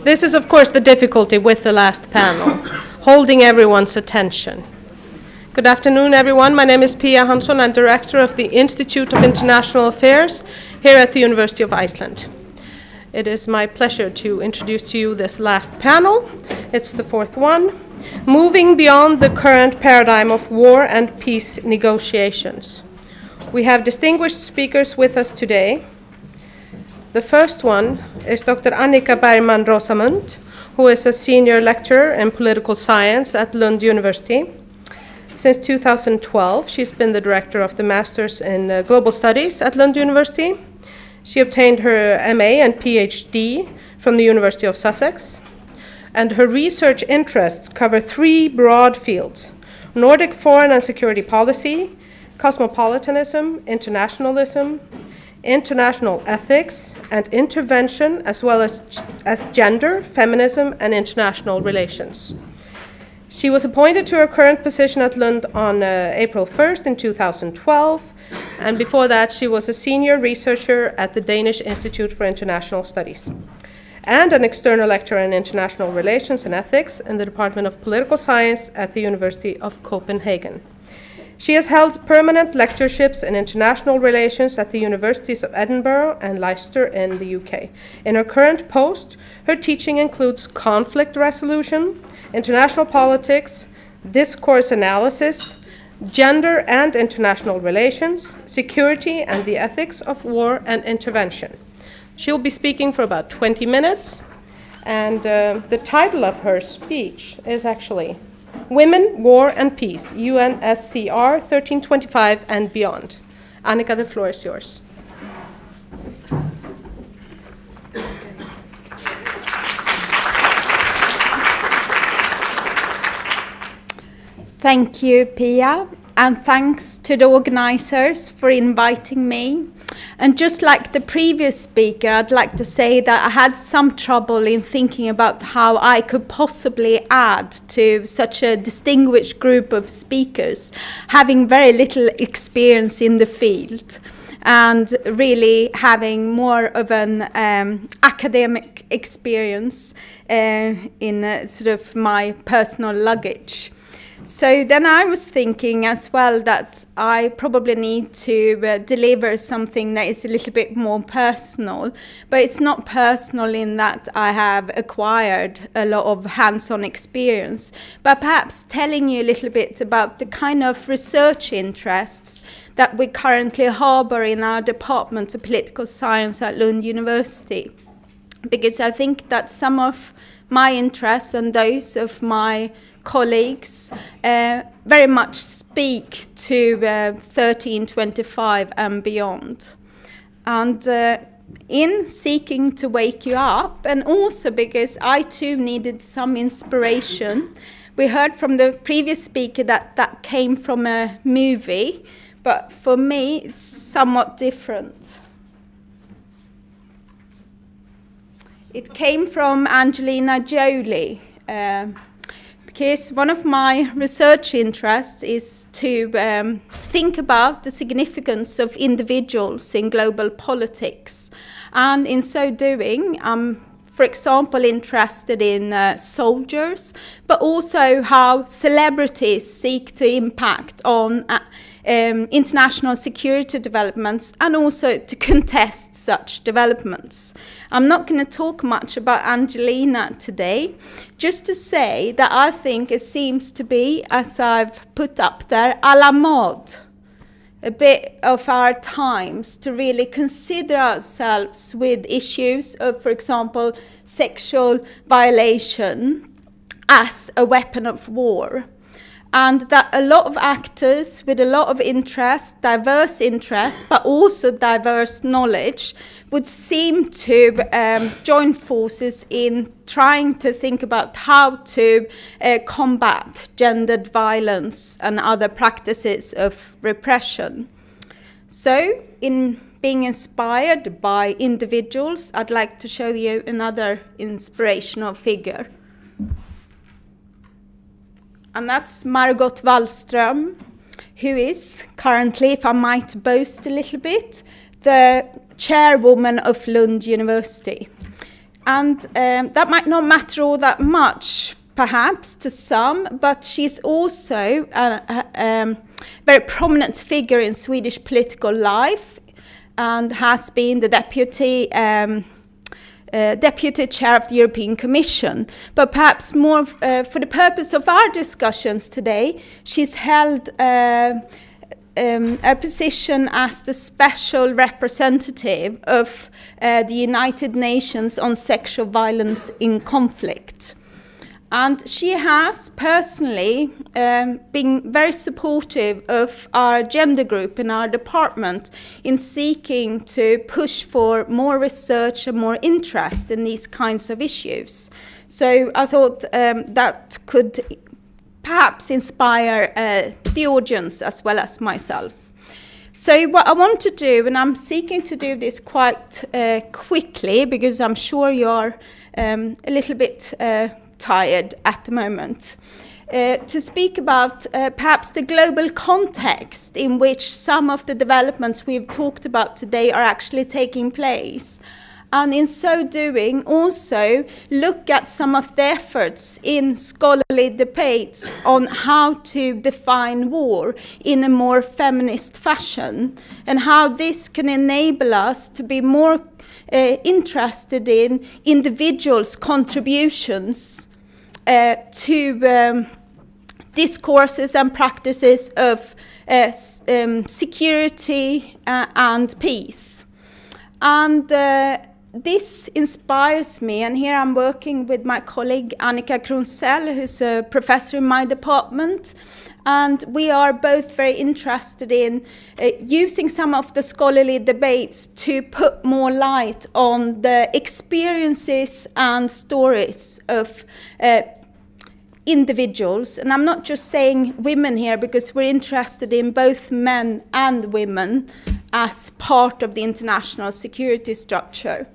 This is, of course, the difficulty with the last panel, holding everyone's attention. Good afternoon, everyone. My name is Pia Hansson. I'm director of the Institute of International Affairs here at the University of Iceland. It is my pleasure to introduce to you this last panel. It's the fourth one, Moving Beyond the Current Paradigm of War and Peace Negotiations. We have distinguished speakers with us today. The first one is Dr. Annika Bergman Rosamund, who is a senior lecturer in political science at Lund University. Since 2012, she's been the director of the Masters in Global Studies at Lund University. She obtained her MA and PhD from the University of Sussex, and her research interests cover three broad fields: Nordic foreign and security policy, cosmopolitanism, internationalism, international ethics, and intervention, as well as gender, feminism, and international relations. She was appointed to her current position at Lund on April 1st in 2012, and before that she was a senior researcher at the Danish Institute for International Studies, and an external lecturer in international relations and ethics in the Department of Political Science at the University of Copenhagen. She has held permanent lectureships in international relations at the Universities of Edinburgh and Leicester in the UK. In her current post, her teaching includes conflict resolution, international politics, discourse analysis, gender and international relations, security and the ethics of war and intervention. She'll be speaking for about 20 minutes, and the title of her speech is actually Women, War and Peace, UNSCR 1325 and Beyond. Annika, the floor is yours. Thank you, Pia, and thanks to the organizers for inviting me. And just like the previous speaker, I'd like to say that I had some trouble in thinking about how I could possibly add to such a distinguished group of speakers, having very little experience in the field and really having more of an academic experience in sort of my personal luggage. So then I was thinking as well that I probably need to deliver something that is a little bit more personal, but it's not personal in that I have acquired a lot of hands-on experience, but perhaps telling you a little bit about the kind of research interests that we currently harbor in our Department of Political Science at Lund University. Because I think that some of my interests and those of my colleagues very much speak to 1325 and beyond. And in seeking to wake you up, and also because I too needed some inspiration, we heard from the previous speaker that that came from a movie, but for me it's somewhat different. It came from Angelina Jolie. Because one of my research interests is to think about the significance of individuals in global politics. And in so doing, I'm, for example, interested in soldiers, but also how celebrities seek to impact on international security developments and also to contest such developments. I'm not going to talk much about Angelina today, just to say that I think it seems to be, as I've put up there, à la mode, a bit of our times to really consider ourselves with issues of, for example, sexual violation as a weapon of war. And that a lot of actors with a lot of interest, diverse interests, but also diverse knowledge, would seem to join forces in trying to think about how to combat gendered violence and other practices of repression. So, in being inspired by individuals, I'd like to show you another inspirational figure. And that's Margot Wallström, who is currently, if I might boast a little bit, the chairwoman of Lund University. And that might not matter all that much, perhaps, to some, but she's also a very prominent figure in Swedish political life and has been the deputy chair of the European Commission. But perhaps more for the purpose of our discussions today, she's held a position as the special representative of the United Nations on sexual violence in conflict. And she has personally been very supportive of our gender group in our department in seeking to push for more research and more interest in these kinds of issues. So I thought that could perhaps inspire the audience as well as myself. So what I want to do, and I'm seeking to do this quite quickly because I'm sure you're a little bit tired at the moment, to speak about perhaps the global context in which some of the developments we've talked about today are actually taking place. And in so doing, also look at some of the efforts in scholarly debates on how to define war in a more feminist fashion, and how this can enable us to be more interested in individuals' contributions to discourses and practices of security and peace. And this inspires me, and here I'm working with my colleague Annika Kronsell, who's a professor in my department, and we are both very interested in using some of the scholarly debates to put more light on the experiences and stories of individuals. And I'm not just saying women here, because we're interested in both men and women as part of the international security structure.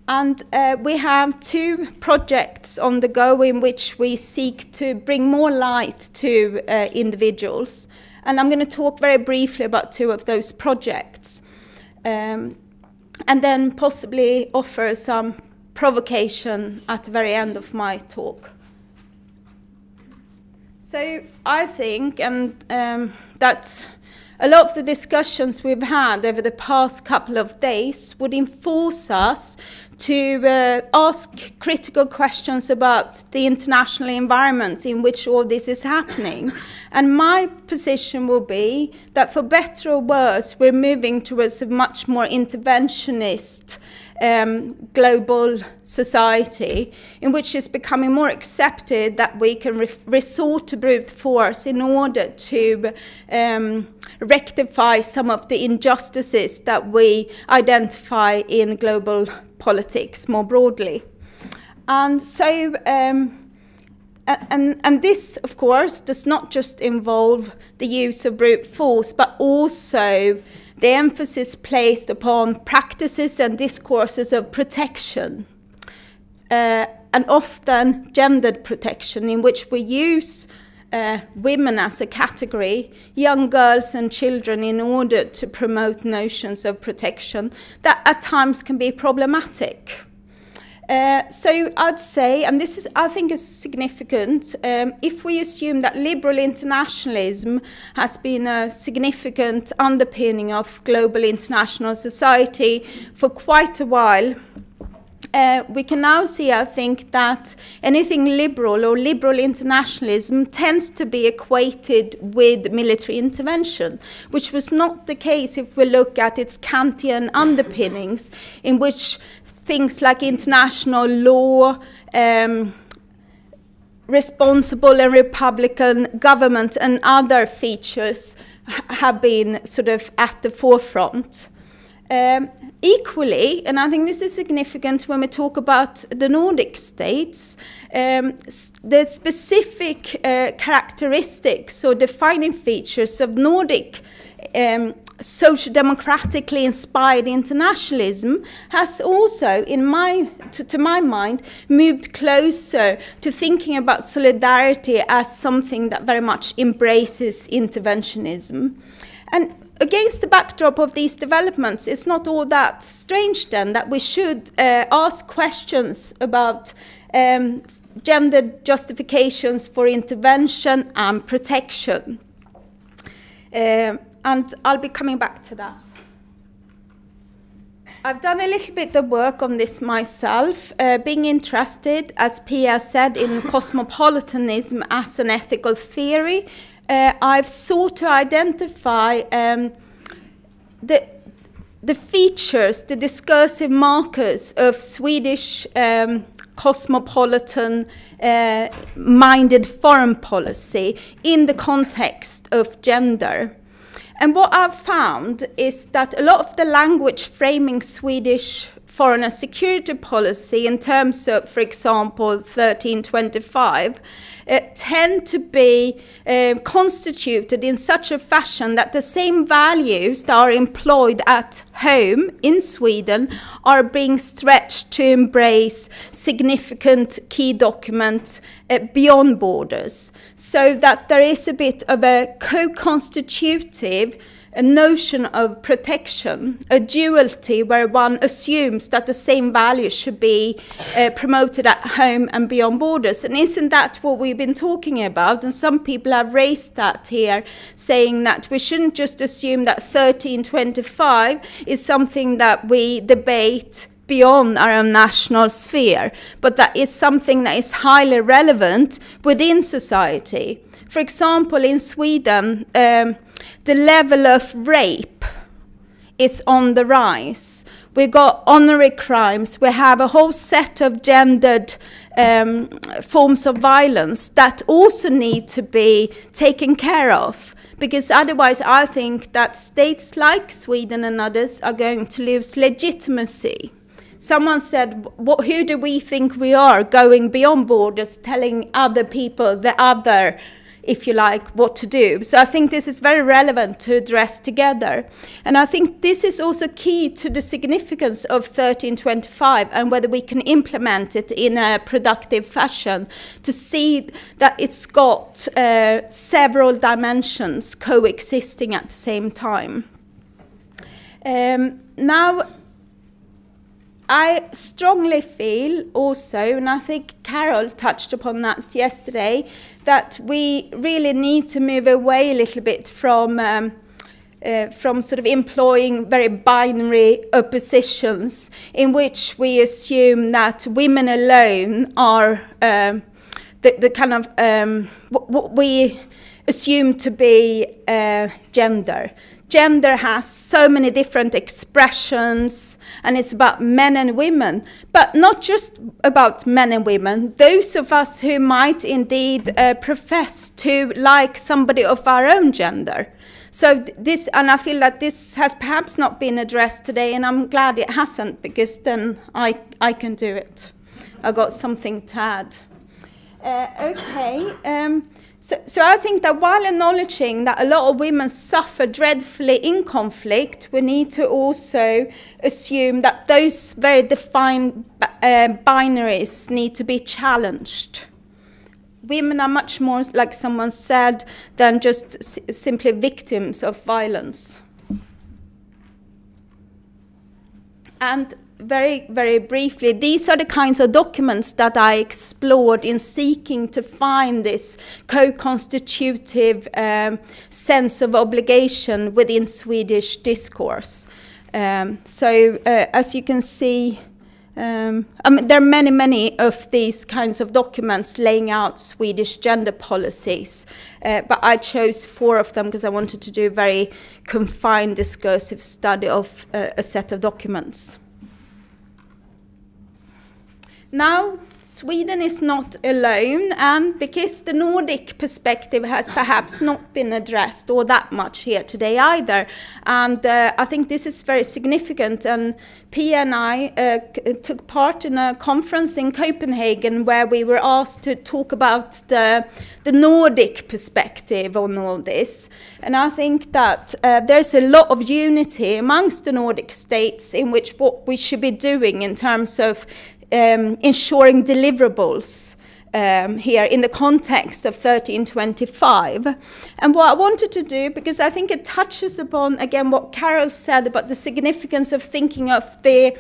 And we have 2 projects on the go in which we seek to bring more light to individuals. And I'm going to talk very briefly about 2 of those projects. And then possibly offer some provocation at the very end of my talk. So I think, and that a lot of the discussions we've had over the past couple of days would enforce us to ask critical questions about the international environment in which all this is happening. And my position will be that for better or worse, we're moving towards a much more interventionist global society, in which it's becoming more accepted that we can resort to brute force in order to rectify some of the injustices that we identify in global politics more broadly. And so, and this, of course, does not just involve the use of brute force, but also the emphasis placed upon practices and discourses of protection, and often gendered protection, in which we use women as a category, young girls and children, in order to promote notions of protection that at times can be problematic. So I'd say, and this is, I think, is significant, if we assume that liberal internationalism has been a significant underpinning of global international society for quite a while, we can now see, I think, that anything liberal or liberal internationalism tends to be equated with military intervention, which was not the case if we look at its Kantian underpinnings, in which things like international law, responsible and republican government, and other features have been sort of at the forefront. Equally, and I think this is significant when we talk about the Nordic states, the specific characteristics or defining features of Nordic social-democratically inspired internationalism has also, to my mind, moved closer to thinking about solidarity as something that very much embraces interventionism. And against the backdrop of these developments, it's not all that strange then that we should ask questions about gender justifications for intervention and protection. And I'll be coming back to that. I've done a little bit of work on this myself, being interested, as Pia said, in cosmopolitanism as an ethical theory. I've sought to identify the features, the discursive markers of Swedish cosmopolitan-minded foreign policy in the context of gender. And what I've found is that a lot of the language framing Swedish foreign and security policy in terms of, for example, 1325, tend to be constituted in such a fashion that the same values that are employed at home in Sweden are being stretched to embrace significant key documents beyond borders, so that there is a bit of a co-constitutive notion of protection, a duality where one assumes that the same values should be promoted at home and beyond borders. And isn't that what we've been talking about? And some people have raised that here, saying that we shouldn't just assume that 1325 is something that we debate beyond our own national sphere, but that is something that is highly relevant within society. For example, in Sweden, the level of rape is on the rise. We got honorary crimes. We have a whole set of gendered forms of violence that also need to be taken care of. Because otherwise, I think that states like Sweden and others are going to lose legitimacy. Someone said, who do we think we are, going beyond borders, telling other people, the other, if you like, what to do? So I think this is very relevant to address together. And I think this is also key to the significance of 1325 and whether we can implement it in a productive fashion to see that it's got several dimensions coexisting at the same time. Now, I strongly feel also, and I think Carol touched upon that yesterday, that we really need to move away a little bit from sort of employing very binary oppositions in which we assume that women alone are the kind of what we assume to be gender. Gender has so many different expressions, and it's about men and women, but not just about men and women. Those of us who might indeed profess to like somebody of our own gender. So this, and I feel that this has perhaps not been addressed today, and I'm glad it hasn't, because then I can do it. I got something to add. So I think that while acknowledging that a lot of women suffer dreadfully in conflict, we need to also assume that those very defined binaries need to be challenged. Women are much more, like someone said, than just simply victims of violence. And very, very briefly, these are the kinds of documents that I explored in seeking to find this co-constitutive sense of obligation within Swedish discourse. As you can see, there are many, many of these kinds of documents laying out Swedish gender policies, but I chose 4 of them because I wanted to do a very confined discursive study of a set of documents. Now, Sweden is not alone, and because the Nordic perspective has perhaps not been addressed all that much here today either, and I think this is very significant. And Pia and I took part in a conference in Copenhagen where we were asked to talk about the Nordic perspective on all this. And I think that there's a lot of unity amongst the Nordic states in which what we should be doing in terms of ensuring deliverables here in the context of 1325. And what I wanted to do, because I think it touches upon, again, what Carol said about the significance of thinking of the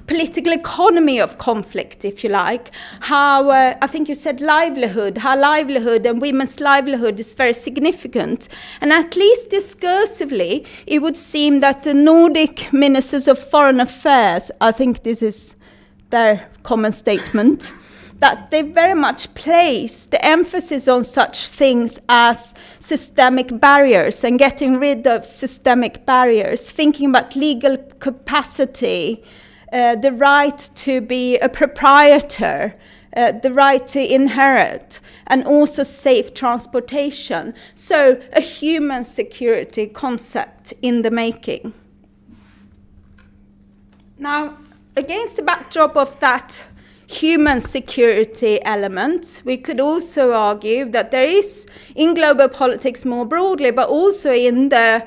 political economy of conflict, if you like, how, I think you said livelihood, how livelihood and women's livelihood is very significant. And at least discursively, it would seem that the Nordic ministers of foreign affairs, I think this is their common statement, that they very much place the emphasis on such things as systemic barriers and getting rid of systemic barriers, thinking about legal capacity, the right to be a proprietor, the right to inherit, and also safe transportation. So a human security concept in the making. Now, against the backdrop of that human security element, we could also argue that there is, in global politics more broadly, but also in the,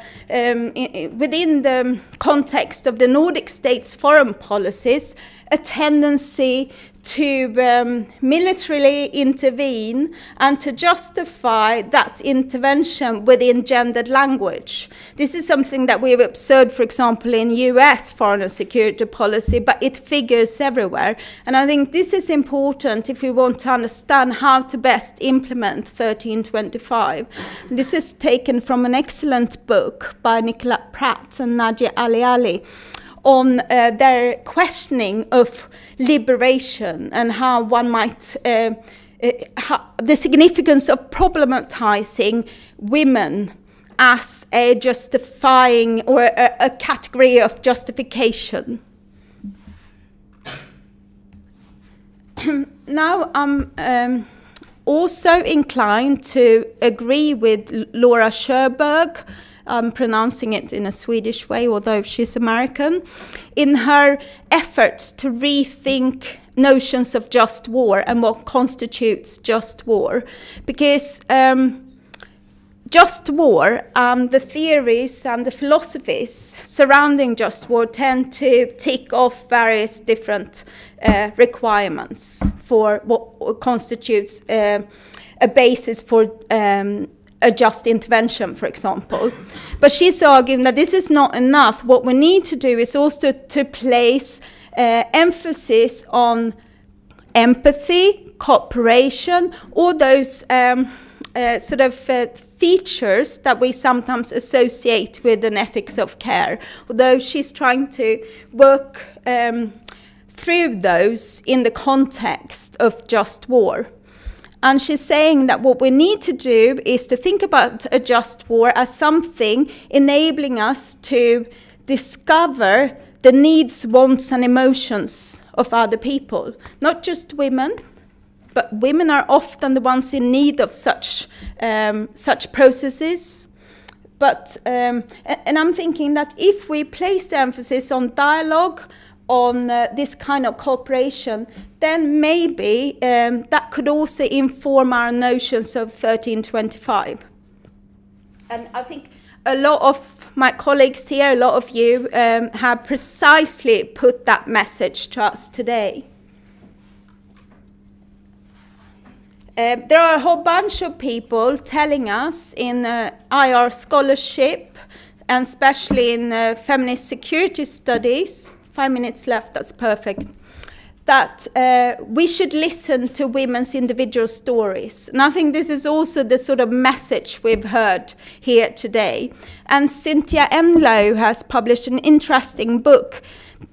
within the context of the Nordic states' foreign policies, a tendency to militarily intervene and to justify that intervention within gendered language. This is something that we have observed, for example, in US foreign and security policy, but it figures everywhere. And I think this is important if we want to understand how to best implement 1325. This is taken from an excellent book by Nicola Pratt and Nadia Ali on their questioning of liberation and how one might, the significance of problematizing women as a justifying or a category of justification. Now I'm also inclined to agree with Laura Sjöberg, I'm pronouncing it in a Swedish way, although she's American, in her efforts to rethink notions of just war and what constitutes just war. Because just war and the theories and the philosophies surrounding just war tend to tick off various different requirements for what constitutes a basis for a just intervention, for example. But she's arguing that this is not enough. What we need to do is also to place emphasis on empathy, cooperation, all those sort of features that we sometimes associate with an ethics of care, although she's trying to work through those in the context of just war. And she's saying that what we need to do is to think about a just war as something enabling us to discover the needs, wants, and emotions of other people. Not just women, but women are often the ones in need of such processes. But, and I'm thinking that if we place the emphasis on dialogue, on this kind of cooperation, then maybe that could also inform our notions of 1325. And I think a lot of my colleagues here, a lot of you, have precisely put that message to us today. There are a whole bunch of people telling us in IR scholarship, and especially in feminist security studies, 5 minutes left, that's perfect, that we should listen to women's individual stories. And I think this is also the sort of message we've heard here today. And Cynthia Enlow has published an interesting book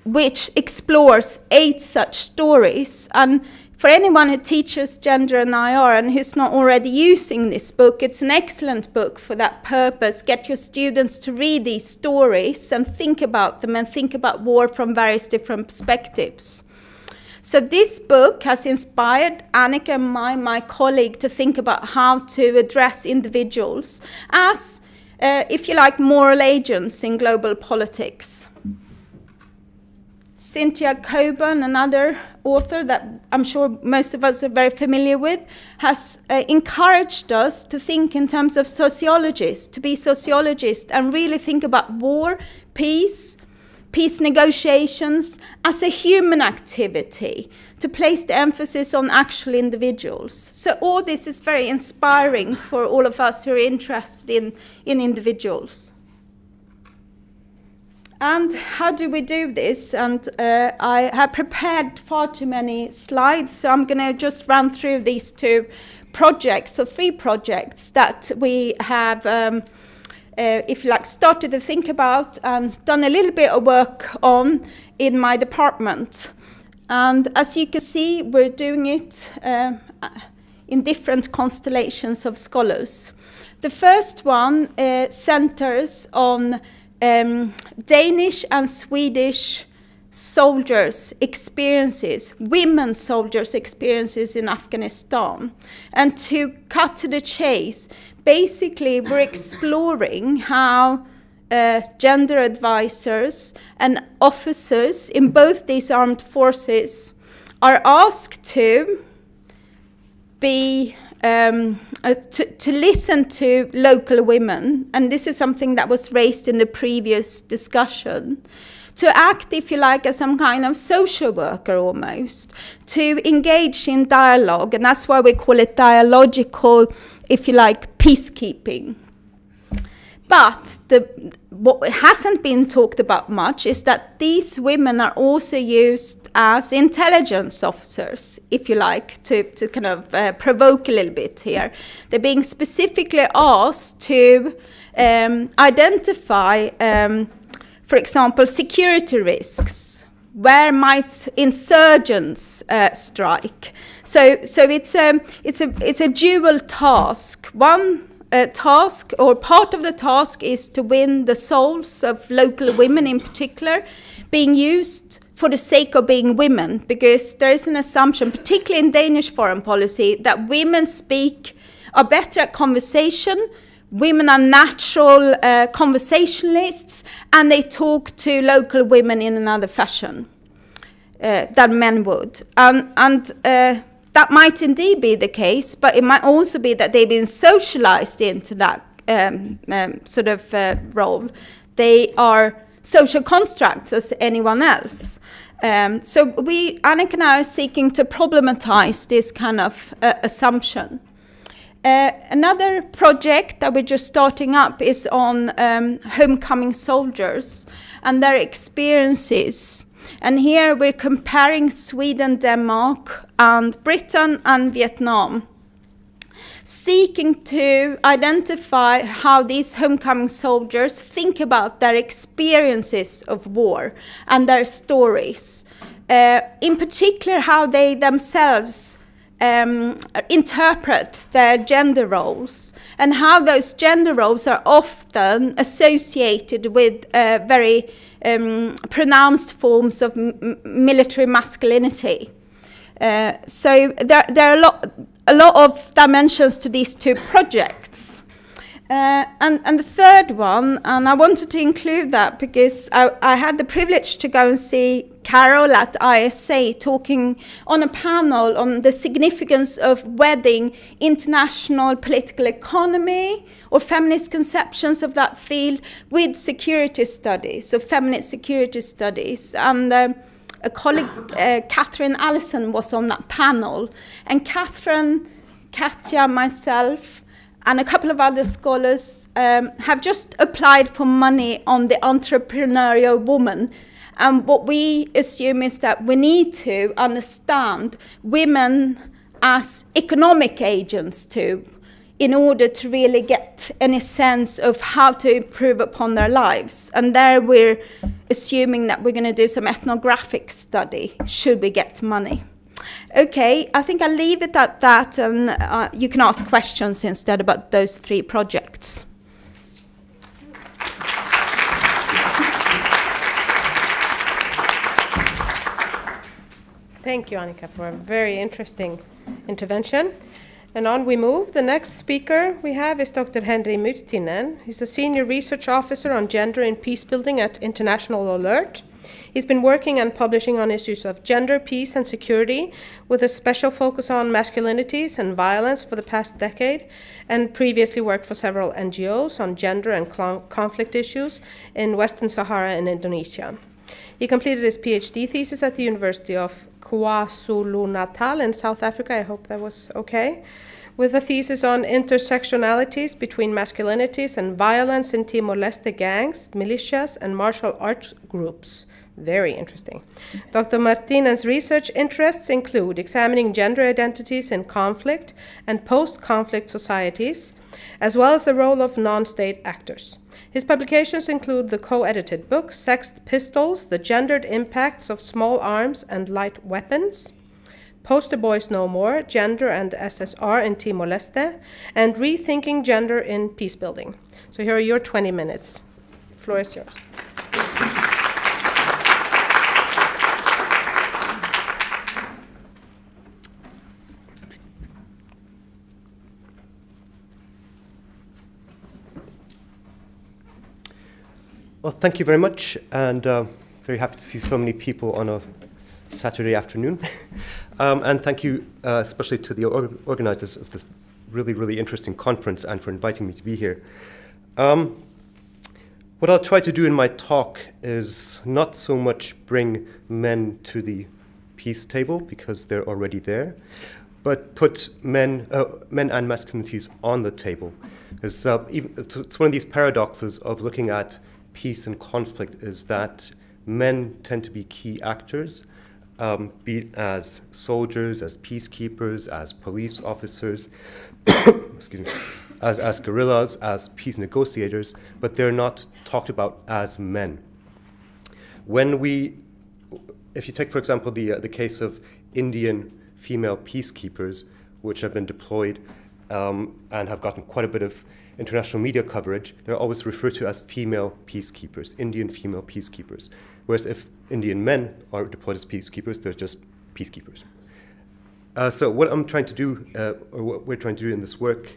which explores 8 such stories. And for anyone who teaches gender and IR and who's not already using this book, it's an excellent book for that purpose. Get your students to read these stories and think about them and think about war from various different perspectives. So this book has inspired Annika and my colleague to think about how to address individuals as, if you like, moral agents in global politics. Cynthia Coburn, another author that I'm sure most of us are very familiar with, has encouraged us to think in terms of sociologists, to be sociologists and really think about war, peace, peace negotiations as a human activity, to place the emphasis on actual individuals. So all this is very inspiring for all of us who are interested in individuals. And how do we do this? And I have prepared far too many slides, so I'm going to just run through these two projects, or 3 projects that we have, if you like, started to think about and done a little bit of work on in my department. And as you can see, we're doing it in different constellations of scholars. The first one centers on Danish and Swedish soldiers' experiences, women soldiers' experiences in Afghanistan. And to cut to the chase, basically we're exploring how gender advisors and officers in both these armed forces are asked to be to listen to local women, and this is something that was raised in the previous discussion, to act, if you like, as some kind of social worker almost, to engage in dialogue, and that's why we call it dialogical, if you like, peacekeeping. But what hasn't been talked about much is that these women are also used as intelligence officers, if you like, to kind of provoke a little bit here. They're being specifically asked to identify, for example, security risks. Where might insurgents strike? So it's a dual task. One task, or part of the task, is to win the souls of local women in particular, being used for the sake of being women, because there is an assumption, particularly in Danish foreign policy, that women are better at conversation, women are natural conversationalists, and they talk to local women in another fashion than men would. That might indeed be the case, but it might also be that they've been socialized into that sort of role. They are social constructs as anyone else. So Annika and I are seeking to problematize this kind of assumption. Another project that we're just starting up is on homecoming soldiers and their experiences. And here we're comparing Sweden, Denmark, and Britain and Vietnam, seeking to identify how these homecoming soldiers think about their experiences of war and their stories. In particular, how they themselves interpret their gender roles, and how those gender roles are often associated with very pronounced forms of military masculinity. So there are a lot of dimensions to these two projects. And the third one, and I wanted to include that because I had the privilege to go and see Carol at ISA talking on a panel on the significance of wedding international political economy or feminist conceptions of that field with security studies, so feminist security studies. And a colleague, Catherine Allison, was on that panel. And Catherine, Katja, myself, and a couple of other scholars have just applied for money on the entrepreneurial woman. And what we assume is that we need to understand women as economic agents too, in order to really get any sense of how to improve upon their lives. And there we're assuming that we're going to do some ethnographic study, should we get money. Okay, I think I'll leave it at that, and you can ask questions instead about those 3 projects. Thank you, Annika, for a very interesting intervention. And on we move. The next speaker we have is Dr. Henri Myrtinen. He's a senior research officer on gender and peacebuilding at International Alert. He's been working and publishing on issues of gender, peace, and security, with a special focus on masculinities and violence for the past decade, and previously worked for several NGOs on gender and conflict issues in Western Sahara and Indonesia. He completed his PhD thesis at the University of KwaZulu-Natal in South Africa, I hope that was okay, with a thesis on intersectionalities between masculinities and violence in Timor-Leste gangs, militias, and martial arts groups. Very interesting. Dr. Martinez's research interests include examining gender identities in conflict and post-conflict societies, as well as the role of non-state actors. His publications include the co-edited book, Sexed Pistols, The Gendered Impacts of Small Arms and Light Weapons, Poster Boys No More, Gender and SSR in Timor-Leste, and Rethinking Gender in Peacebuilding. So here are your 20 minutes. The floor is yours. Well, thank you very much, and very happy to see so many people on a Saturday afternoon. And thank you especially to the organizers of this really, really interesting conference and for inviting me to be here. What I'll try to do in my talk is not so much bring men to the peace table, because they're already there, but put men and masculinities on the table. It's one of these paradoxes of looking at peace and conflict, is that men tend to be key actors, be it as soldiers, as peacekeepers, as police officers, excuse me, as guerrillas, as peace negotiators, but they're not talked about as men. If you take, for example, the case of Indian female peacekeepers, which have been deployed and have gotten quite a bit of international media coverage, they're always referred to as female peacekeepers, Indian female peacekeepers. Whereas if Indian men are deployed as peacekeepers, they're just peacekeepers. So what I'm trying to do, or what we're trying to do in this work,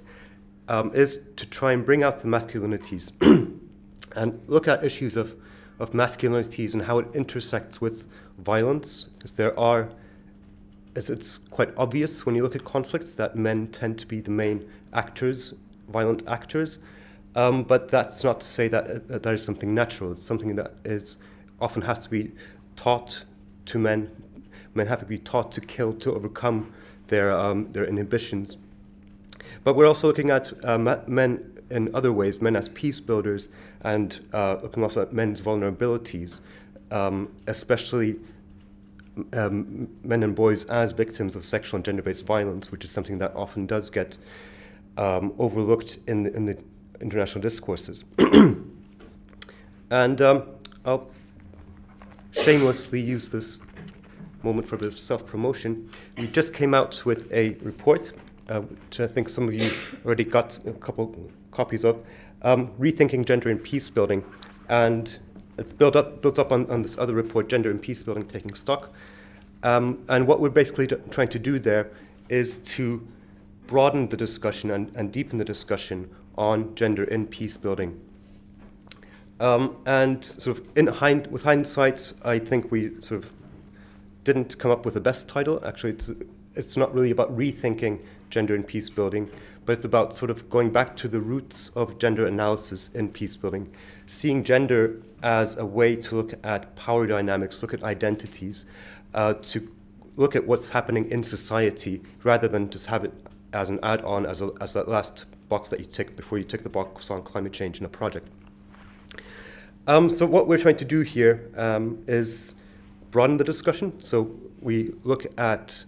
is to try and bring out the masculinities and look at issues of masculinities and how it intersects with violence. Because it's quite obvious when you look at conflicts that men tend to be the main actors, violent actors, but that's not to say that that is something natural. It's something that often has to be taught to men. Men have to be taught to kill, to overcome their inhibitions. But we're also looking at men in other ways, men as peace builders, and looking also at men's vulnerabilities, especially men and boys as victims of sexual and gender-based violence, which is something that often does get overlooked in the international discourses. And I'll shamelessly use this moment for a bit of self-promotion. We just came out with a report, which I think some of you already got a couple copies of, Rethinking Gender in Peacebuilding. And it's builds up on this other report, Gender in Peacebuilding, Taking Stock. And what we're basically trying to do there is to broaden the discussion and deepen the discussion on gender in peacebuilding. And sort of with hindsight, I think we sort of didn't come up with the best title. Actually, it's not really about rethinking gender in peacebuilding, but it's about sort of going back to the roots of gender analysis in peacebuilding, seeing gender as a way to look at power dynamics, look at identities, to look at what's happening in society, rather than just have it as an add-on, as that last box that you tick before you tick the box on climate change in a project. So what we're trying to do here is broaden the discussion. So we look at,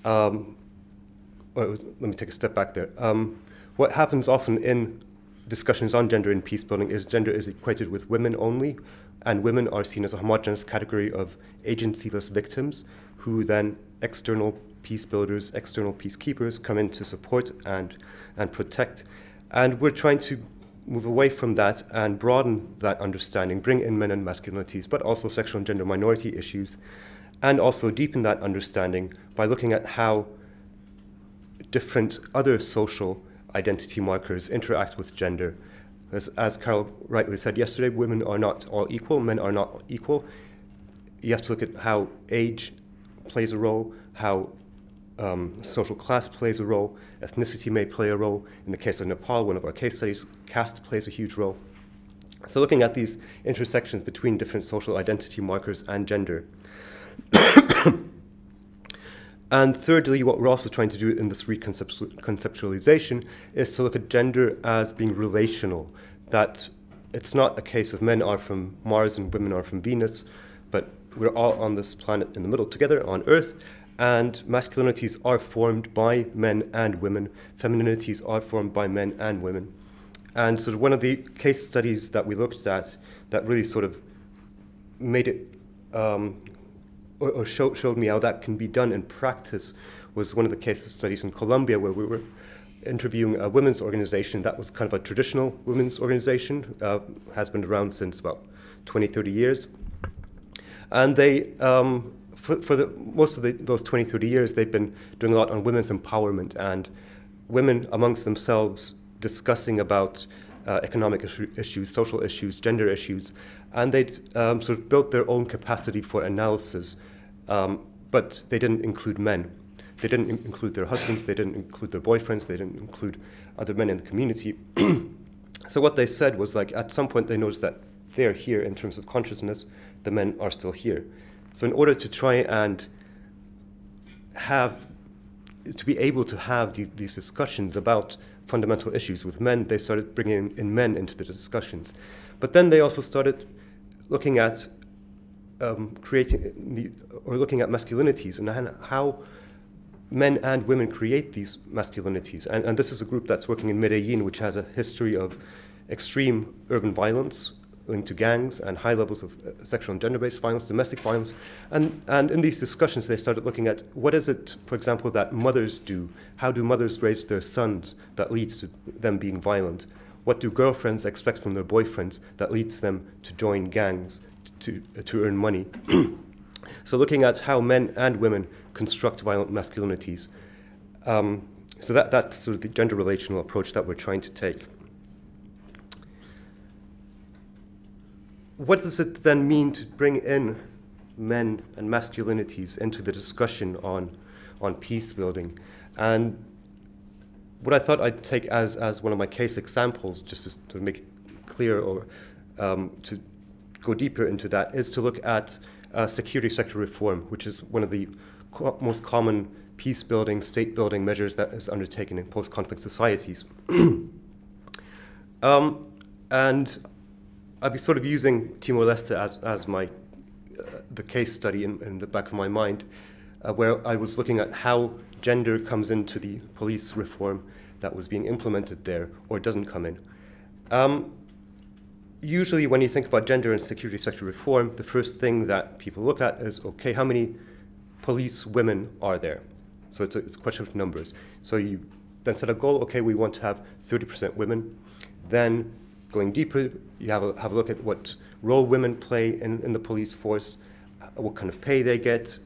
let me take a step back there. What happens often in discussions on gender in peacebuilding is gender is equated with women only, and women are seen as a homogeneous category of agencyless victims who then external peace builders, external peacekeepers come in to support and protect. And we're trying to move away from that and broaden that understanding, bring in men and masculinities, but also sexual and gender minority issues, and also deepen that understanding by looking at how different other social identity markers interact with gender. As Carol rightly said yesterday, women are not all equal, men are not equal. You have to look at how age plays a role, how social class plays a role, ethnicity may play a role. In the case of Nepal, one of our case studies, caste plays a huge role. So looking at these intersections between different social identity markers and gender. And thirdly, what we're also trying to do in this reconceptualization is to look at gender as being relational, that it's not a case of men are from Mars and women are from Venus, but we're all on this planet in the middle together on Earth, and masculinities are formed by men and women, femininities are formed by men and women. And sort of one of the case studies that we looked at that really sort of made it or showed me how that can be done in practice was one of the case studies in Colombia, where we were interviewing a women's organization that was kind of a traditional women's organization, has been around since about 20, 30 years. And they, for most of those 20, 30 years, they've been doing a lot on women's empowerment and women amongst themselves discussing about economic issues, social issues, gender issues, and they'd sort of built their own capacity for analysis, but they didn't include men. They didn't include their husbands, they didn't include their boyfriends, they didn't include other men in the community. So what they said was, like, at some point they noticed that they're here in terms of consciousness, the men are still here. So in order to try and be able to have these discussions about fundamental issues with men, they started bringing in men into the discussions. But then they also started looking at looking at masculinities and how men and women create these masculinities. And this is a group that's working in Medellin, which has a history of extreme urban violence linked to gangs and high levels of sexual and gender-based violence, domestic violence. And in these discussions, they started looking at what is it, for example, that mothers do? How do mothers raise their sons that leads to them being violent? What do girlfriends expect from their boyfriends that leads them to join gangs to earn money? So looking at how men and women construct violent masculinities. So that's sort of the gender relational approach that we're trying to take. What does it then mean to bring in men and masculinities into the discussion on peace building? And what I thought I'd take as one of my case examples, just to make it clear or to go deeper into that, is to look at security sector reform, which is one of the most common peace building, state building measures that is undertaken in post-conflict societies. And I'll be sort of using Timor-Leste as my the case study in the back of my mind, where I was looking at how gender comes into the police reform that was being implemented there, or doesn't come in. Usually when you think about gender and security sector reform, the first thing that people look at is, okay, how many police women are there? So it's a question of numbers. So you then set a goal, okay, we want to have 30% women. Then going deeper, you have a look at what role women play in the police force, what kind of pay they get,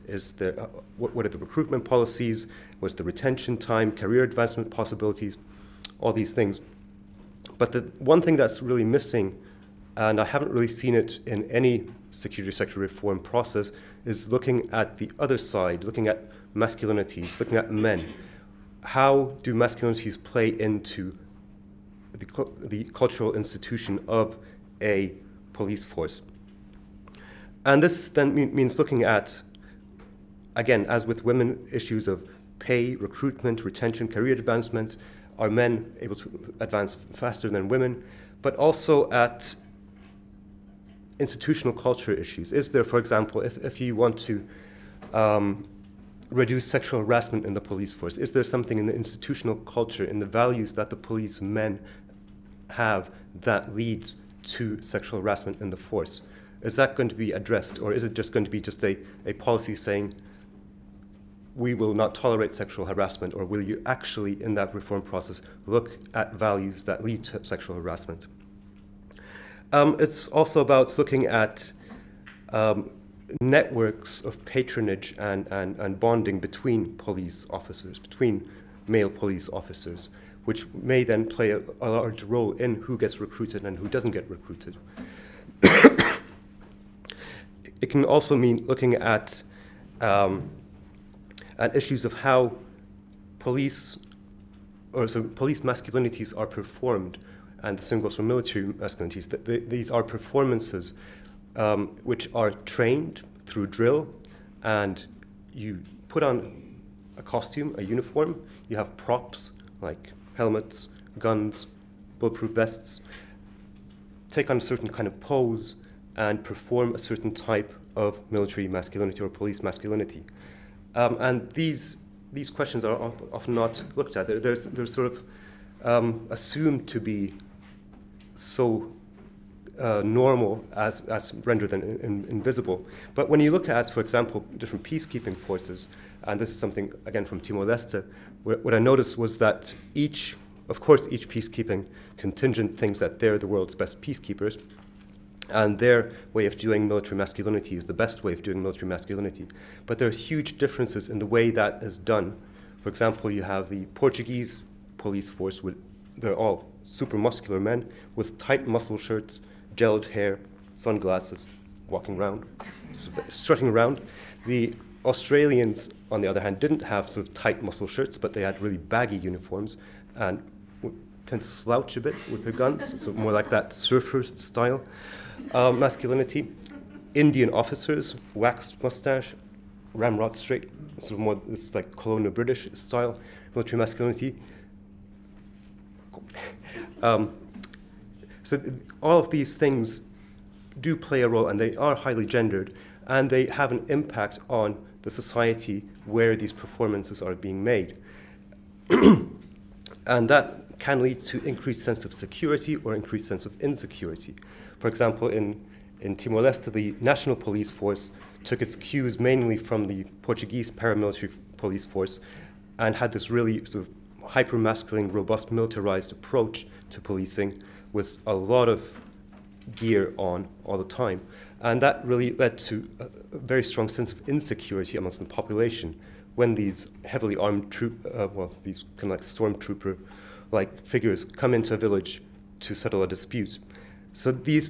what are the recruitment policies, what's the retention time, career advancement possibilities, all these things. But the one thing that's really missing, and I haven't really seen it in any security sector reform process, is looking at the other side, looking at masculinities, looking at men. How do masculinities play into the cultural institution of a police force? And this then means looking at, again, as with women, issues of pay, recruitment, retention, career advancement. Are men able to advance faster than women? But also at institutional culture issues. Is there, for example, if you want to reduce sexual harassment in the police force, is there something in the institutional culture, in the values that the policemen have that leads to sexual harassment in the force? Is that going to be addressed, or is it just going to be just a policy saying we will not tolerate sexual harassment, or will you actually, in that reform process, look at values that lead to sexual harassment? It's also about looking at networks of patronage and bonding between police officers, between male police officers, which may then play a large role in who gets recruited and who doesn't get recruited. It can also mean looking at issues of how police masculinities are performed, and the same goes for military masculinities. These are performances which are trained through drill, and you put on a costume, a uniform, you have props like helmets, guns, bulletproof vests, take on a certain kind of pose, and perform a certain type of military masculinity or police masculinity. And these questions are often not looked at. They're sort of assumed to be so normal as rendered invisible. But when you look at, for example, different peacekeeping forces, and this is something, again, from Timor-Leste, what I noticed was that of course, each peacekeeping contingent thinks that they're the world's best peacekeepers, and their way of doing military masculinity is the best way of doing military masculinity. But there's huge differences in the way that is done. For example, you have the Portuguese police force, they're all super muscular men with tight muscle shirts, gelled hair, sunglasses, walking around, strutting around. The Australians, on the other hand, didn't have sort of tight muscle shirts, but they had really baggy uniforms and tend to slouch a bit with their guns, so more like that surfer style masculinity. Indian officers, waxed mustache, ramrod straight, sort of more this like colonial British style military masculinity. So all of these things do play a role, and they are highly gendered, and they have an impact on the society where these performances are being made. And that can lead to increased sense of security or increased sense of insecurity. For example, in Timor-Leste, the national police force took its cues mainly from the Portuguese paramilitary police force and had this really sort of hyper-masculine, robust, militarized approach to policing with a lot of gear on all the time. And that really led to a very strong sense of insecurity amongst the population when these heavily armed these kind of like stormtrooper-like figures come into a village to settle a dispute. So these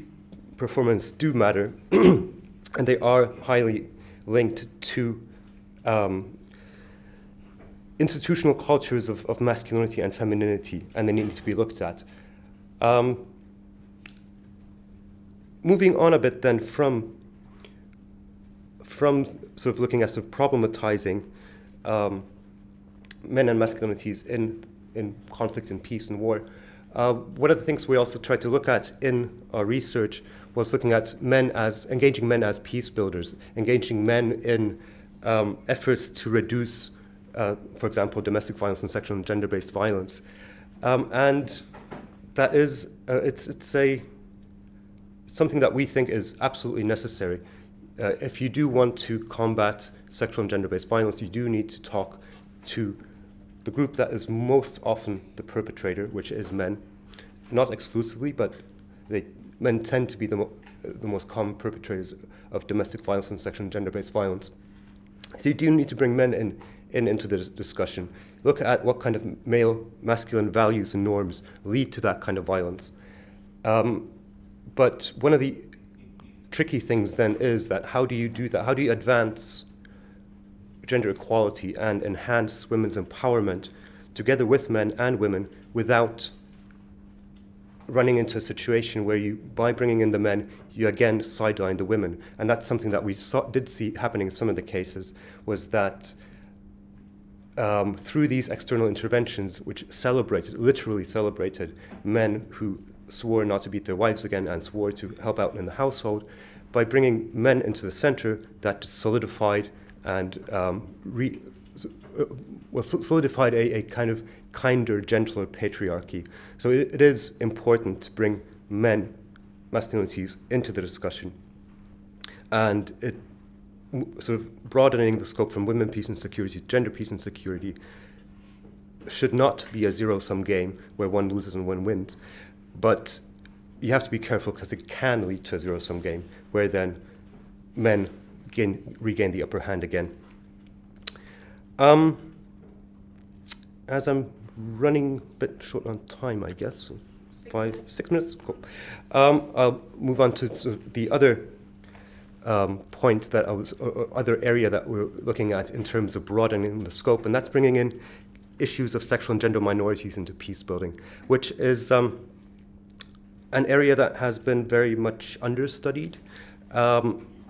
performances do matter, and they are highly linked to institutional cultures of masculinity and femininity, and they need to be looked at. Moving on a bit then from sort of looking at sort of problematizing men and masculinities in conflict and peace and war, one of the things we also tried to look at in our research was looking at engaging men as peace builders, engaging men in efforts to reduce, for example, domestic violence and sexual and gender-based violence. And that is, it's something that we think is absolutely necessary. If you do want to combat sexual and gender-based violence, you do need to talk to the group that is most often the perpetrator, which is men. Not exclusively, but men tend to be the most common perpetrators of domestic violence and sexual and gender-based violence. So you do need to bring men into the discussion. Look at what kind of male masculine values and norms lead to that kind of violence. But one of the tricky things then is that how do you do that? How do you advance gender equality and enhance women's empowerment together with men and women without running into a situation where by bringing in the men, you again sideline the women? And that's something that we did see happening in some of the cases, was that through these external interventions, which literally celebrated men who swore not to beat their wives again and swore to help out in the household, by bringing men into the center, that solidified and solidified a kind of kinder, gentler patriarchy. So it is important to bring men, masculinities, into the discussion, and it sort of broadening the scope from women peace and security to gender peace and security should not be a zero-sum game where one loses and one wins. But you have to be careful because it can lead to a zero-sum game where then men regain the upper hand again. As I'm running a bit short on time, I guess, so 6 minutes, cool. I'll move on to sort of the other point that other area that we're looking at in terms of broadening the scope, and that's bringing in issues of sexual and gender minorities into peace building, which is an area that has been very much understudied.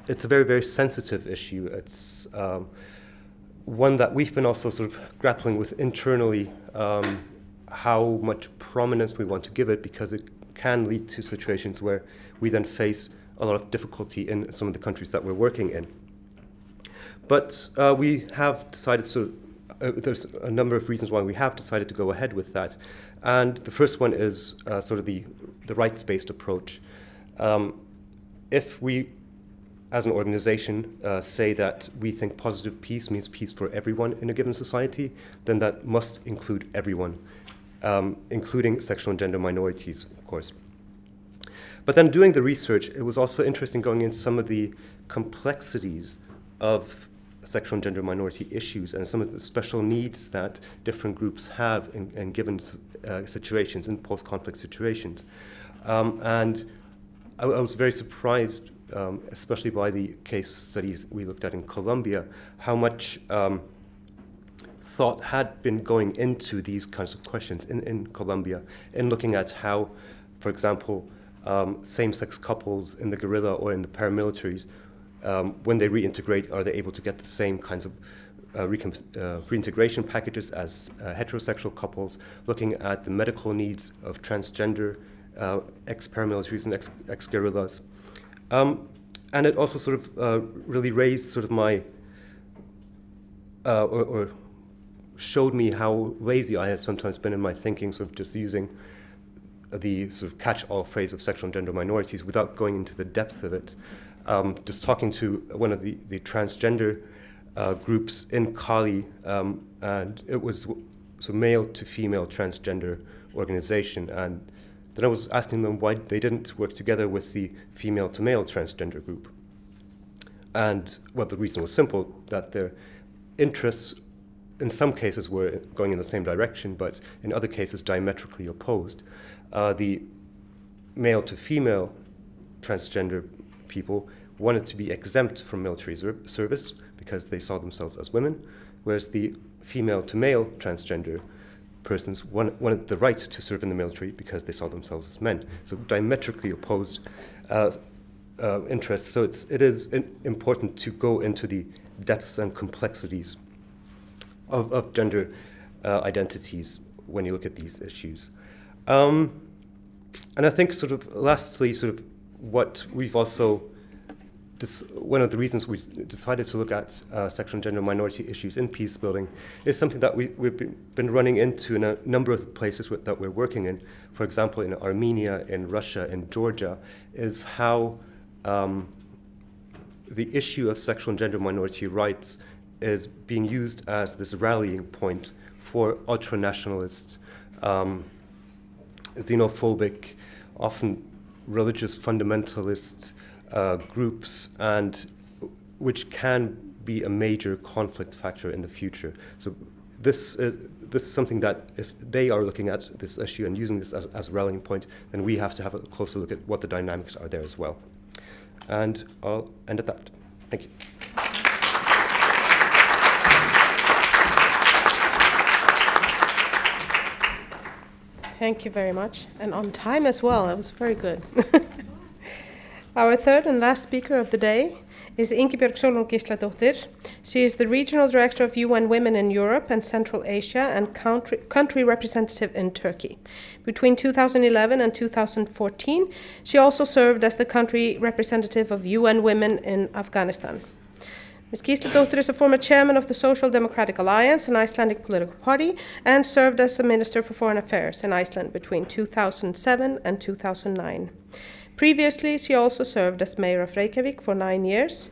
It's a very, very sensitive issue. It's one that we've been also sort of grappling with internally, how much prominence we want to give it, because it can lead to situations where we then face a lot of difficulty in some of the countries that we're working in. But we have decided, there's a number of reasons why we have decided to go ahead with that. And the first one is sort of the rights-based approach. If we, as an organization, say that we think positive peace means peace for everyone in a given society, then that must include everyone, including sexual and gender minorities, of course. But then doing the research, it was also interesting going into some of the complexities of sexual and gender minority issues and some of the special needs that different groups have in given situations, in post-conflict situations. And I was very surprised, especially by the case studies we looked at in Colombia, how much thought had been going into these kinds of questions in Colombia, in looking at how, for example, same-sex couples in the guerrilla or in the paramilitaries, when they reintegrate, are they able to get the same kinds of reintegration packages as heterosexual couples, looking at the medical needs of transgender ex-paramilitaries and ex-guerrillas. And it also sort of really raised sort of my, or showed me how lazy I had sometimes been in my thinking, sort of just using the sort of catch-all phrase of sexual and gender minorities without going into the depth of it. Just talking to one of the transgender groups in Cali, and it was a male to female transgender organization, and then I was asking them why they didn't work together with the female to male transgender group. And well, the reason was simple, that their interests in some cases were going in the same direction, but in other cases diametrically opposed. The male to female transgender people wanted to be exempt from military service because they saw themselves as women, whereas the female to male transgender persons wanted the right to serve in the military because they saw themselves as men. So diametrically opposed interests. So it is important to go into the depths and complexities of gender identities when you look at these issues. And I think sort of lastly, sort of what we've also, one of the reasons we decided to look at sexual and gender minority issues in peace building is something that we've been running into in a number of places that we're working in. For example, in Armenia, in Russia, in Georgia, is how the issue of sexual and gender minority rights is being used as this rallying point for ultra-nationalist, xenophobic, often religious fundamentalist groups, and which can be a major conflict factor in the future. So this is something that if they are looking at this issue and using this as a rallying point, then we have to have a closer look at what the dynamics are there as well. And I'll end at that. Thank you. Thank you very much. And on time as well. That was very good. Our third and last speaker of the day is Ingibjörg Sólrún Gísladóttir. She is the Regional Director of UN Women in Europe and Central Asia and country representative in Turkey. Between 2011 and 2014, she also served as the country representative of UN Women in Afghanistan. Ms. Gísladóttir is a former chairman of the Social Democratic Alliance, an Icelandic political party, and served as a Minister for Foreign Affairs in Iceland between 2007 and 2009. Previously, she also served as mayor of Reykjavik for 9 years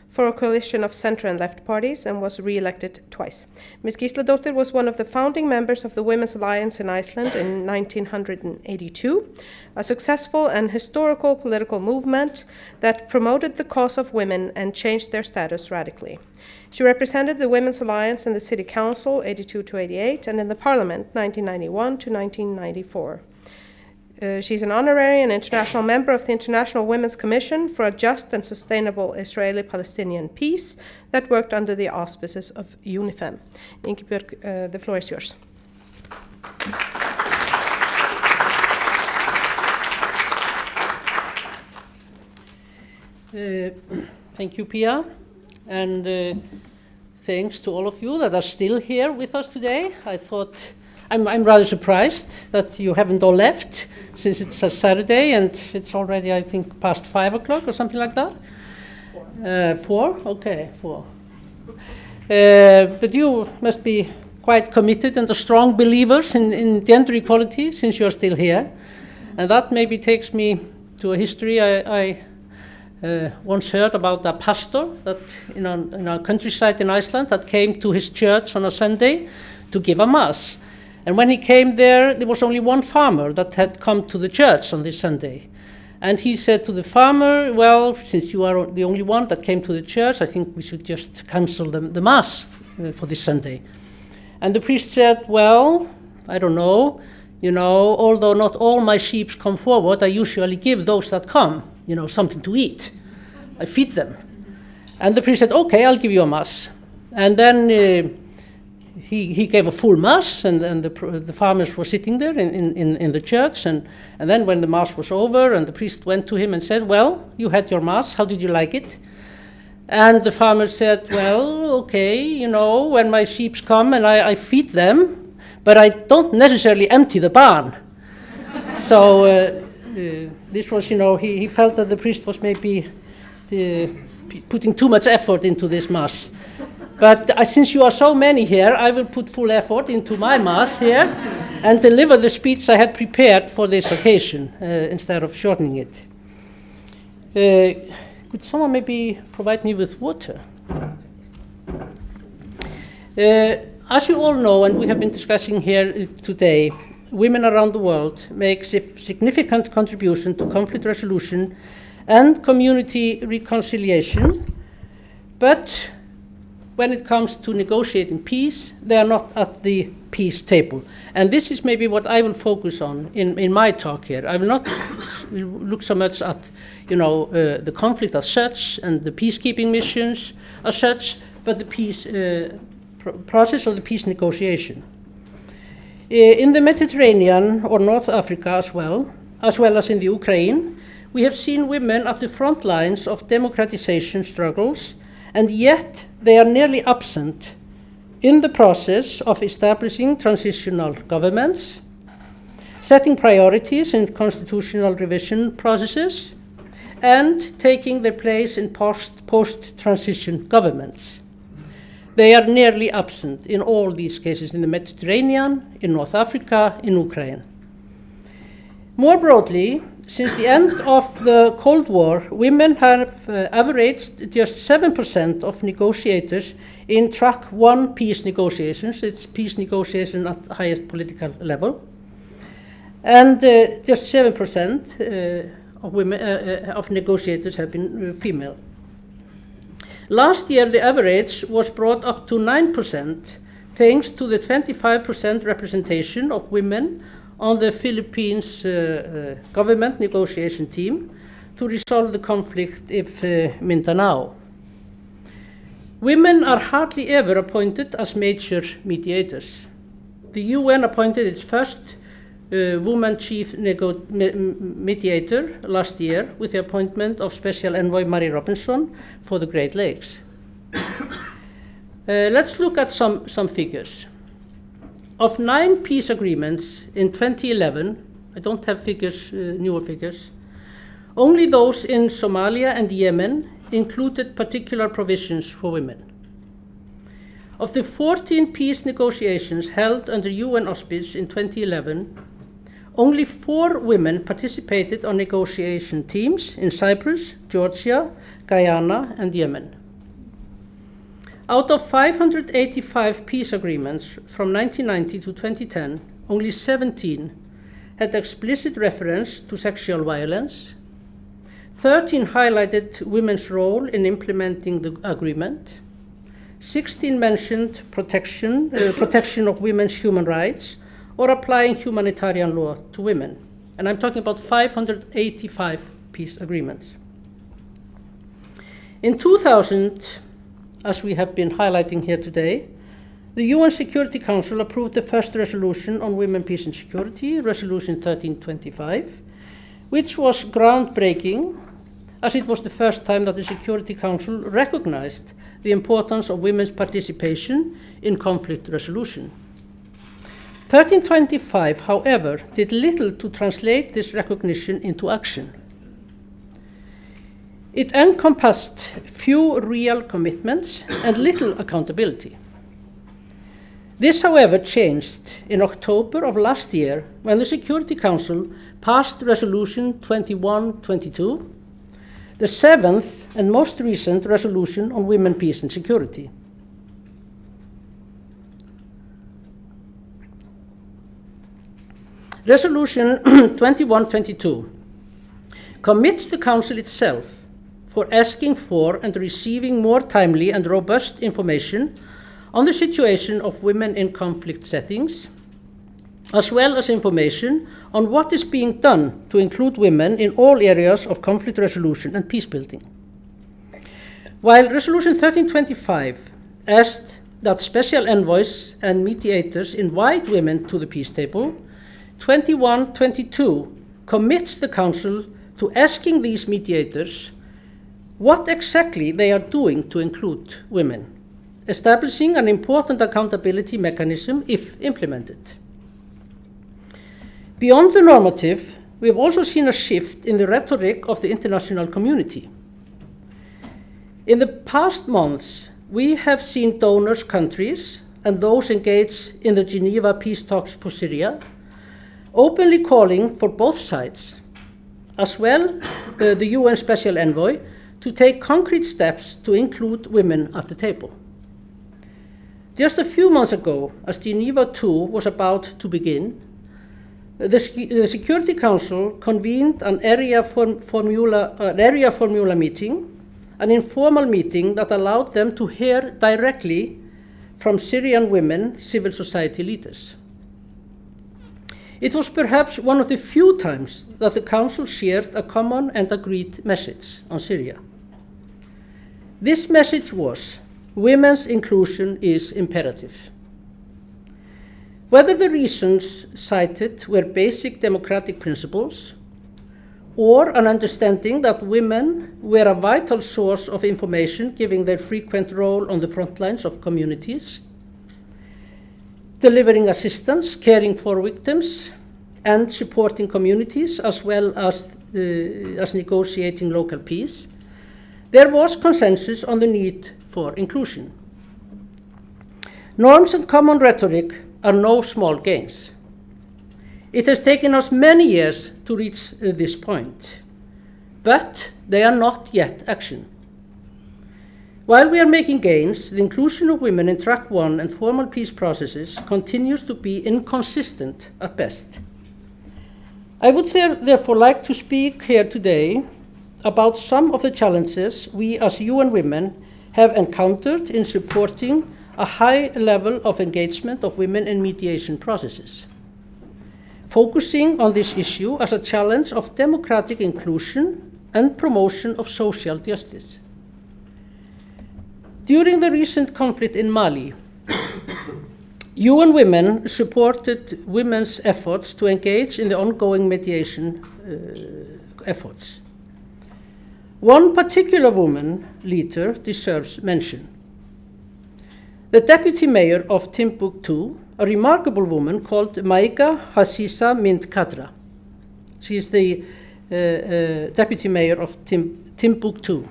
for a coalition of center and left parties and was re-elected twice. Ms. Gísladóttir was one of the founding members of the Women's Alliance in Iceland in 1982, a successful and historical political movement that promoted the cause of women and changed their status radically. She represented the Women's Alliance in the City Council 82 to 88 and in the Parliament 1991 to 1994. She's an honorary and international member of the International Women's Commission for a Just and Sustainable Israeli-Palestinian Peace that worked under the auspices of UNIFEM. Ingibjörg, the floor is yours. Thank you, Pia, and thanks to all of you that are still here with us today. I'm rather surprised that you haven't all left, since it's a Saturday and it's already, I think, past 5 o'clock or something like that. 4? Okay, 4. But you must be quite committed and strong believers in gender equality, since you're still here. And that maybe takes me to a history I once heard about a pastor that in a countryside in Iceland that came to his church on a Sunday to give a mass. And when he came there was only one farmer that had come to the church on this Sunday. And he said to the farmer, well, since you are the only one that came to the church, I think we should just cancel the mass for this Sunday. And the priest said, well, I don't know, although not all my sheep come forward, I usually give those that come, something to eat. I feed them. And the priest said, okay, I'll give you a mass. And then he gave a full mass, and the farmers were sitting there in the church. And then when the mass was over, and the priest went to him and said, well, you had your mass, how did you like it? And the farmer said, well, okay, when my sheep come and I feed them, but I don't necessarily empty the barn. So this was, he felt that the priest was maybe putting too much effort into this mass. But since you are so many here, I will put full effort into my mass here and deliver the speech I had prepared for this occasion instead of shortening it. Could someone maybe provide me with water? As you all know, and we have been discussing here today, women around the world make significant contribution to conflict resolution and community reconciliation, but when it comes to negotiating peace, they are not at the peace table. And this is maybe what I will focus on in my talk here. I will not look so much at, the conflict as such and the peacekeeping missions as such, but the peace process of the peace negotiation. In the Mediterranean or North Africa as well as in the Ukraine, we have seen women at the front lines of democratization struggles, and yet they are nearly absent in the process of establishing transitional governments, setting priorities in constitutional revision processes, and taking their place in post-transition governments. They are nearly absent in all these cases, in the Mediterranean, in North Africa, in Ukraine. More broadly, since the end of the Cold War, women have averaged just 7% of negotiators in Track 1 peace negotiations. It's peace negotiation at the highest political level. And just 7% of women of negotiators have been female. Last year, the average was brought up to 9%, thanks to the 25% representation of women on the Philippines government negotiation team to resolve the conflict in Mindanao. Women are hardly ever appointed as major mediators. The UN appointed its first woman chief mediator last year with the appointment of Special Envoy Mary Robinson for the Great Lakes. Let's look at some figures. Of 9 peace agreements in 2011, I don't have figures, newer figures, only those in Somalia and Yemen included particular provisions for women. Of the 14 peace negotiations held under UN auspice in 2011, only 4 women participated on negotiation teams in Cyprus, Georgia, Guyana, and Yemen. Out of 585 peace agreements from 1990 to 2010, only 17 had explicit reference to sexual violence. 13 highlighted women's role in implementing the agreement. 16 mentioned protection of women's human rights or applying humanitarian law to women. And I'm talking about 585 peace agreements. In 2000, as we have been highlighting here today, the UN Security Council approved the first resolution on women, peace and security, Resolution 1325, which was groundbreaking as it was the first time that the Security Council recognized the importance of women's participation in conflict resolution. 1325, however, did little to translate this recognition into action. It encompassed few real commitments and little accountability. This, however, changed in October of last year when the Security Council passed Resolution 2122, the seventh and most recent resolution on women, peace and security. Resolution 2122 commits the Council itself for asking for and receiving more timely and robust information on the situation of women in conflict settings, as well as information on what is being done to include women in all areas of conflict resolution and peace building. While Resolution 1325 asked that special envoys and mediators invite women to the peace table, 2122 commits the Council to asking these mediators what exactly they are doing to include women, establishing an important accountability mechanism if implemented. Beyond the normative, we have also seen a shift in the rhetoric of the international community. In the past months, we have seen donors countries and those engaged in the Geneva peace talks for Syria openly calling for both sides, as well the UN Special Envoy, to take concrete steps to include women at the table. Just a few months ago, as Geneva II was about to begin, the Security Council convened an area formula meeting, an informal meeting that allowed them to hear directly from Syrian women civil society leaders. It was perhaps one of the few times that the Council shared a common and agreed message on Syria. This message was: women's inclusion is imperative. Whether the reasons cited were basic democratic principles or an understanding that women were a vital source of information given their frequent role on the front lines of communities, delivering assistance, caring for victims, and supporting communities, as well as negotiating local peace, there was consensus on the need for inclusion. Norms and common rhetoric are no small gains. It has taken us many years to reach this point, but they are not yet action. While we are making gains, the inclusion of women in Track 1 and formal peace processes continues to be inconsistent at best. I would therefore like to speak here today about some of the challenges we as UN Women have encountered in supporting a high level of engagement of women in mediation processes, focusing on this issue as a challenge of democratic inclusion and promotion of social justice. During the recent conflict in Mali, UN Women supported women's efforts to engage in the ongoing mediation efforts. One particular woman leader deserves mention. The deputy mayor of Timbuktu, a remarkable woman called Maïga Hassisa Mint Kadra. She is the deputy mayor of Timbuktu.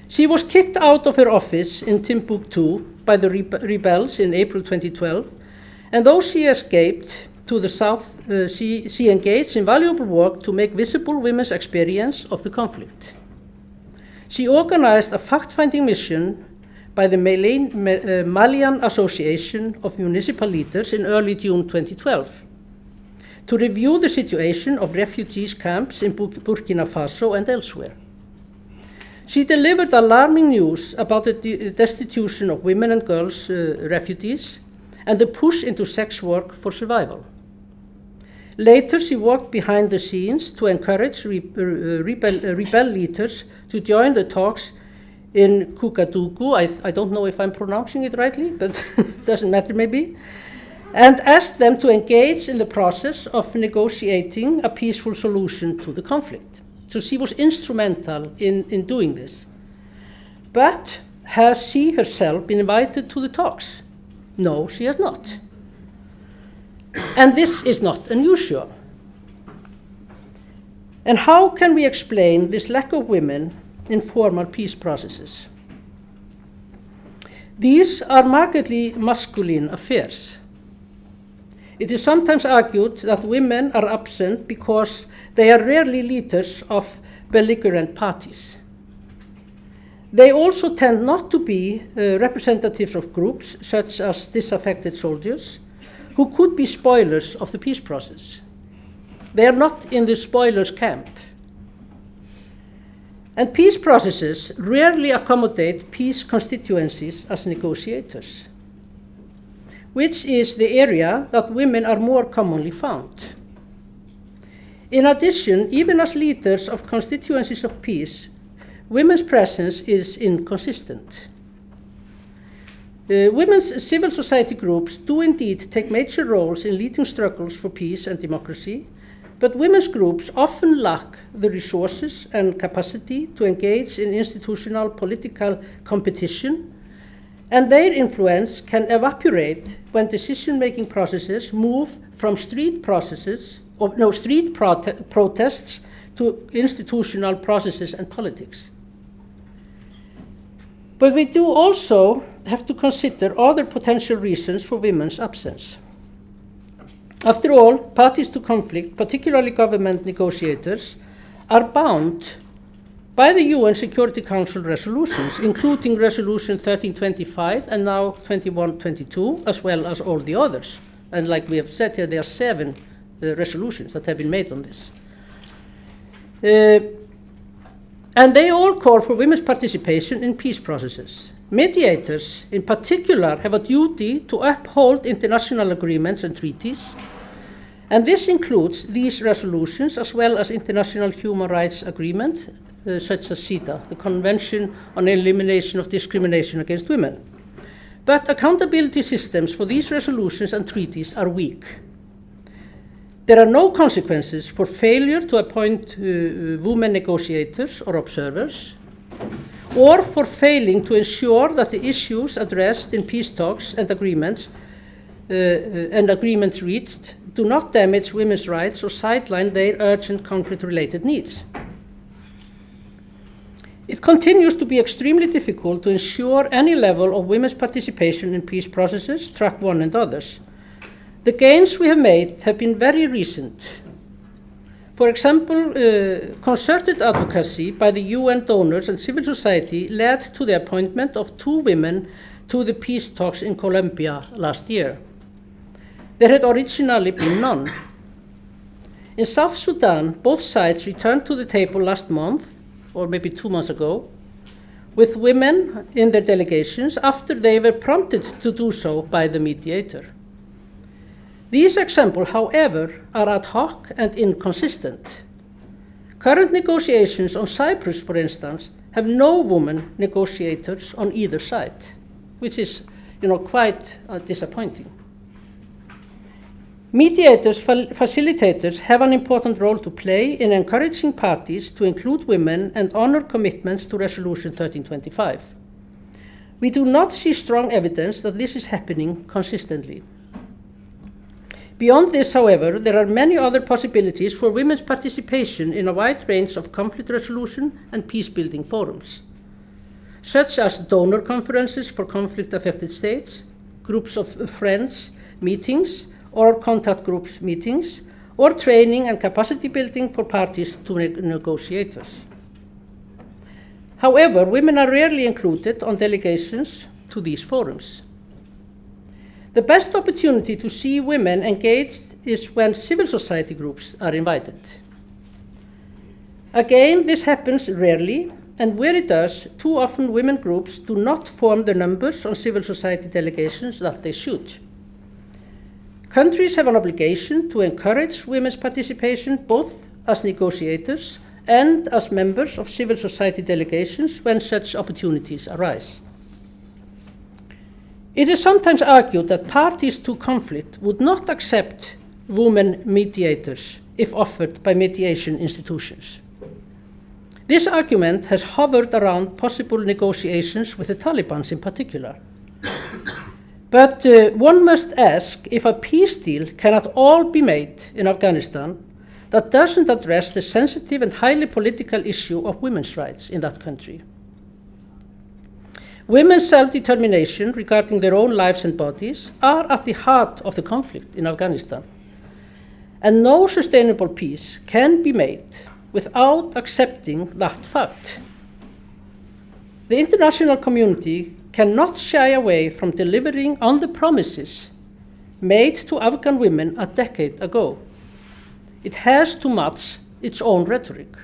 She was kicked out of her office in Timbuktu by the rebels in April 2012, and though she escaped to the south, she engaged in valuable work to make visible women's experience of the conflict. She organized a fact-finding mission by the Malian Association of Municipal Leaders in early June 2012 to review the situation of refugees camps in Burkina Faso and elsewhere. She delivered alarming news about the destitution of women and girls refugees and the push into sex work for survival. Later, she worked behind the scenes to encourage rebel leaders to join the talks in Kukadugu. I don't know if I'm pronouncing it rightly, but it doesn't matter maybe, and asked them to engage in the process of negotiating a peaceful solution to the conflict, So she was instrumental in doing this. But has she herself been invited to the talks? No, she has not. And this is not unusual. And how can we explain this lack of women in formal peace processes? These are markedly masculine affairs. It is sometimes argued that women are absent because they are rarely leaders of belligerent parties. They also tend not to be representatives of groups such as disaffected soldiers, who could be spoilers of the peace process. They are not in the spoilers camp. And peace processes rarely accommodate peace constituencies as negotiators, which is the area that women are more commonly found. In addition, even as leaders of constituencies of peace, women's presence is inconsistent. Women's civil society groups do indeed take major roles in leading struggles for peace and democracy, but women's groups often lack the resources and capacity to engage in institutional political competition, and their influence can evaporate when decision-making processes move from street protests to institutional processes and politics. But we do also have to consider other potential reasons for women's absence. After all, parties to conflict, particularly government negotiators, are bound by the UN Security Council resolutions, including Resolution 1325 and now 2122, as well as all the others. And like we have said here, there are 7 resolutions that have been made on this. And they all call for women's participation in peace processes. Mediators, in particular, have a duty to uphold international agreements and treaties, and this includes these resolutions as well as international human rights agreements, such as EDDA, the Convention on Elimination of Discrimination Against Women. But accountability systems for these resolutions and treaties are weak. There are no consequences for failure to appoint women negotiators or observers, or for failing to ensure that the issues addressed in peace talks and agreements reached do not damage women's rights or sideline their urgent conflict-related needs. It continues to be extremely difficult to ensure any level of women's participation in peace processes, track 1 and others. The gains we have made have been very recent. For example, concerted advocacy by the UN donors and civil society led to the appointment of 2 women to the peace talks in Colombia last year. There had originally been none. In South Sudan, both sides returned to the table last month, or maybe 2 months ago, with women in their delegations after they were prompted to do so by the mediator. These examples, however, are ad hoc and inconsistent. Current negotiations on Cyprus, for instance, have no women negotiators on either side, which is, quite disappointing. Mediators, facilitators have an important role to play in encouraging parties to include women and honor commitments to Resolution 1325. We do not see strong evidence that this is happening consistently. Beyond this, however, there are many other possibilities for women's participation in a wide range of conflict resolution and peace-building forums, such as donor conferences for conflict-affected states, groups of friends meetings, or contact groups meetings, or training and capacity building for parties to negotiators. However, women are rarely included on delegations to these forums. The best opportunity to see women engaged is when civil society groups are invited. Again, this happens rarely, and where it does, too often women groups do not form the numbers on civil society delegations that they should. Countries have an obligation to encourage women's participation both as negotiators and as members of civil society delegations when such opportunities arise. It is sometimes argued that parties to conflict would not accept women mediators if offered by mediation institutions. This argument has hovered around possible negotiations with the Taliban in particular. But one must ask if a peace deal cannot all be made in Afghanistan that doesn't address the sensitive and highly political issue of women's rights in that country. Women's self-determination regarding their own lives and bodies are at the heart of the conflict in Afghanistan. And no sustainable peace can be made without accepting that fact. The international community cannot shy away from delivering on the promises made to Afghan women a decade ago. It has to match its own rhetoric.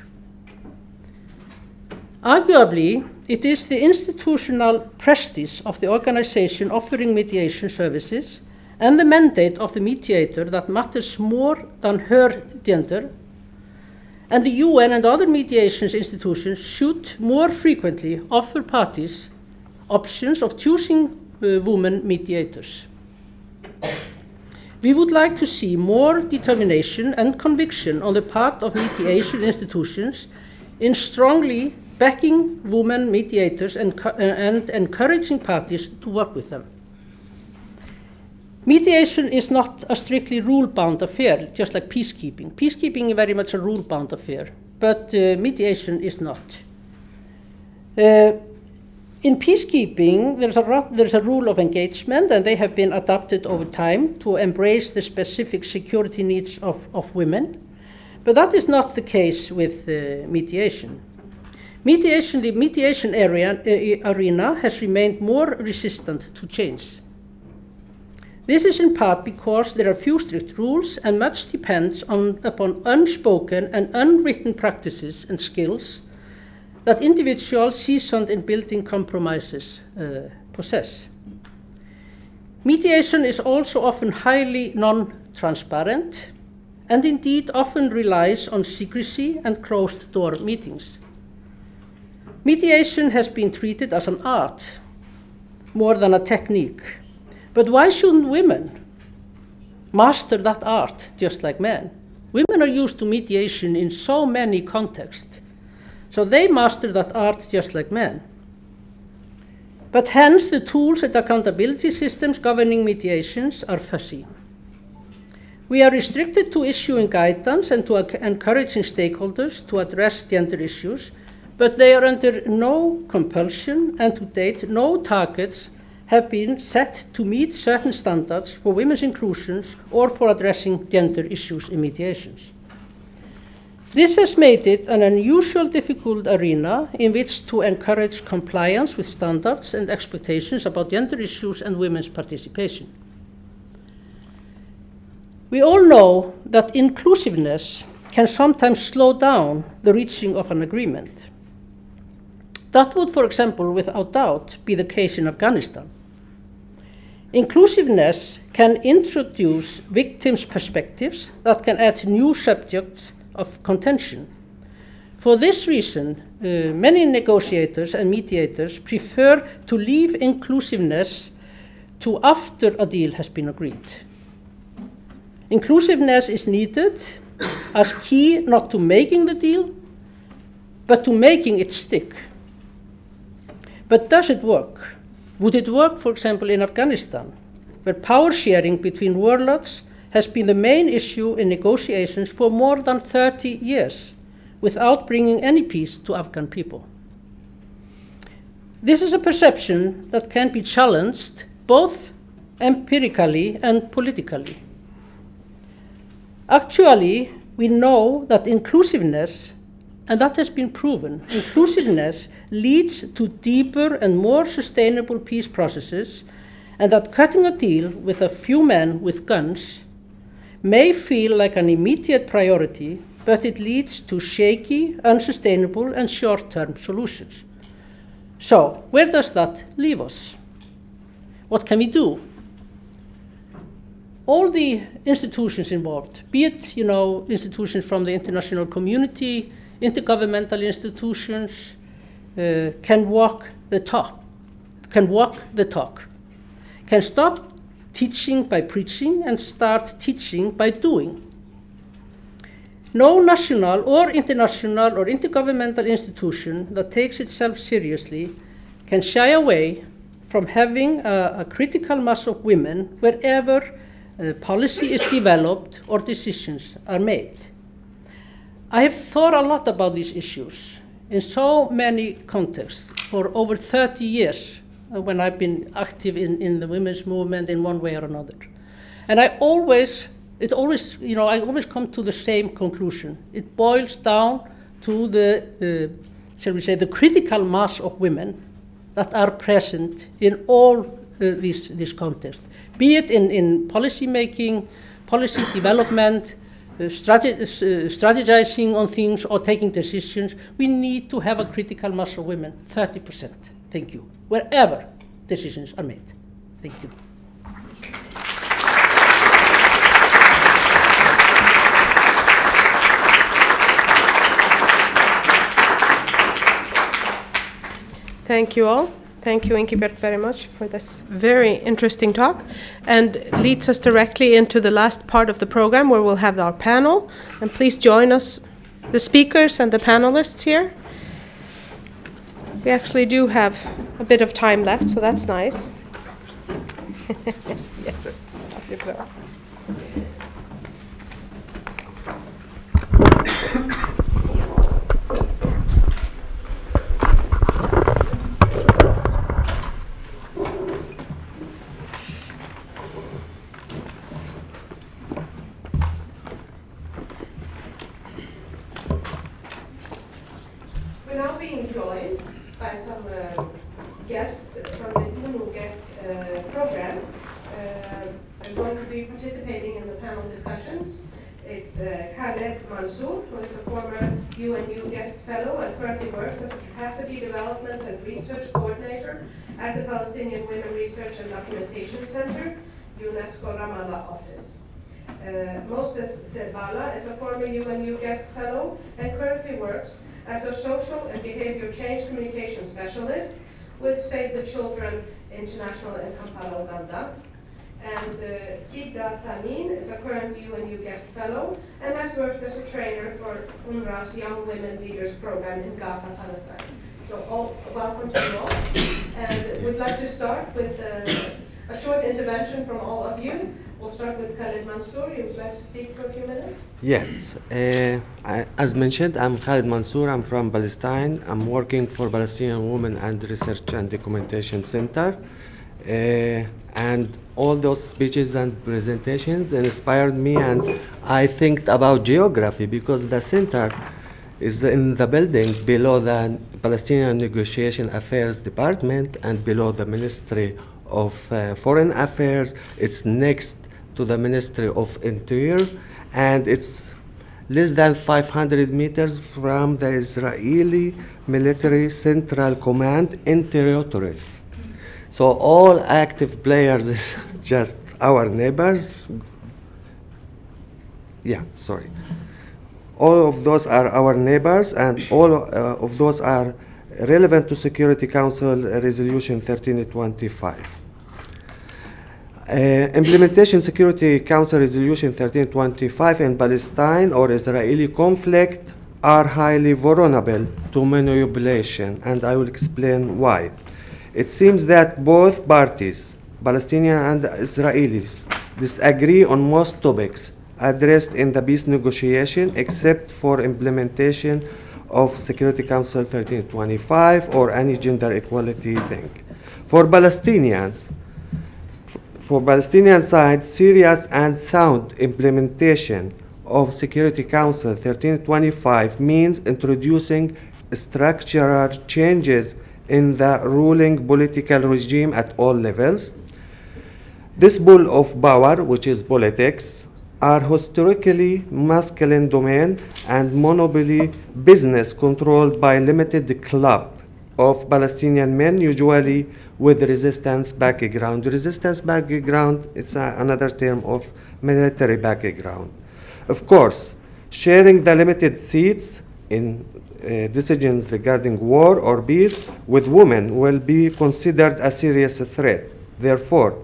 Arguably, it is the institutional prestige of the organization offering mediation services and the mandate of the mediator that matters more than her gender, and the UN and other mediation institutions should more frequently offer parties options of choosing women mediators. We would like to see more determination and conviction on the part of mediation institutions in strongly backing women mediators and encouraging parties to work with them. Mediation is not a strictly rule-bound affair, just like peacekeeping. Peacekeeping is very much a rule-bound affair, but mediation is not. In peacekeeping, there's a rule of engagement, and they have been adapted over time to embrace the specific security needs of women. But that is not the case with mediation. The mediation arena has remained more resistant to change. This is in part because there are few strict rules and much depends upon unspoken and unwritten practices and skills that individuals seasoned in building compromises possess. Mediation is also often highly non-transparent and indeed often relies on secrecy and closed-door meetings. Mediation has been treated as an art more than a technique. But why shouldn't women master that art just like men? Women are used to mediation in so many contexts, so they master that art just like men. But hence the tools and accountability systems governing mediations are fuzzy. We are restricted to issuing guidance and to encouraging stakeholders to address gender issues, but they are under no compulsion, and to date no targets have been set to meet certain standards for women's inclusions or for addressing gender issues in mediations. This has made it an unusual difficult arena in which to encourage compliance with standards and expectations about gender issues and women's participation. We all know that inclusiveness can sometimes slow down the reaching of an agreement. That would, for example, without doubt, be the case in Afghanistan. Inclusiveness can introduce victims' perspectives that can add new subjects of contention. For this reason, many negotiators and mediators prefer to leave inclusiveness to after a deal has been agreed. Inclusiveness is needed as key not to making the deal, but to making it stick. But does it work? Would it work, for example, in Afghanistan, where power sharing between warlords has been the main issue in negotiations for more than 30 years, without bringing any peace to Afghan people? This is a perception that can be challenged both empirically and politically. Actually, we know that inclusiveness, and that has been proven, inclusiveness leads to deeper and more sustainable peace processes, and that cutting a deal with a few men with guns may feel like an immediate priority, but it leads to shaky, unsustainable, and short-term solutions. So, where does that leave us? What can we do? All the institutions involved, be it, institutions from the international community, intergovernmental institutions, can walk the talk, can stop teaching by preaching and start teaching by doing. No national or international or intergovernmental institution that takes itself seriously can shy away from having a critical mass of women wherever policy is developed or decisions are made. I have thought a lot about these issues in so many contexts for over 30 years when I've been active in the women's movement in one way or another. And I always come to the same conclusion. It boils down to shall we say, the critical mass of women that are present in all these contexts, be it in policy making, policy development, strategizing on things or taking decisions. We need to have a critical mass of women, 30%, thank you, wherever decisions are made. Thank you. Thank you all. Thank you, Ingibjörg, very much for this very interesting talk, and leads us directly into the last part of the program where we'll have our panel. And please join us, the speakers and the panelists here. We actually do have a bit of time left, so that's nice. Yes, sir. We're now being joined by some guests from the UNO guest program. They're going to be participating in the panel discussions. It's Khaled Mansour, who is a former UNU guest fellow and currently works as a capacity development and research coordinator at the Palestinian Women Research and Documentation Center, UNESCO Ramallah office. Moses Zerbala is a former UNU guest fellow and currently works as a social and behavior change communication specialist with Save the Children International in Kampala, Uganda. And EDDA Center is a current UNU guest fellow and has worked as a trainer for UNRWA's Young Women Leaders program in Gaza, Palestine. So welcome to you all. And we'd like to start with a short intervention from all of you. We'll start with Khaled Mansour. You would like to speak for a few minutes? Yes. As mentioned, I'm Khaled Mansour. I'm from Palestine. I'm working for Palestinian Women and Research and Documentation Center. And all those speeches and presentations inspired me, and I think about geography because the center is in the building below the Palestinian Negotiation Affairs Department and below the Ministry of Foreign Affairs. It's next to the Ministry of Interior, and it's less than 500 meters from the Israeli Military Central Command in territories. So all active players is just our neighbors. Yeah, sorry. All of those are our neighbors, and all of those are relevant to Security Council Resolution 1325. Implementation Security Council Resolution 1325 in Palestine or Israeli conflict are highly vulnerable to manipulation, and I will explain why. It seems that both parties, Palestinian and Israelis, disagree on most topics addressed in the peace negotiation except for implementation of Security Council 1325 or any gender equality thing. For Palestinian side, serious and sound implementation of Security Council 1325 means introducing structural changes in the ruling political regime at all levels. This pool of power, which is politics, are historically masculine domain and monopoly business controlled by limited club of Palestinian men, usually with resistance background. Resistance background, it's another term of military background. Of course, sharing the limited seats in decisions regarding war or peace with women will be considered a serious threat. Therefore,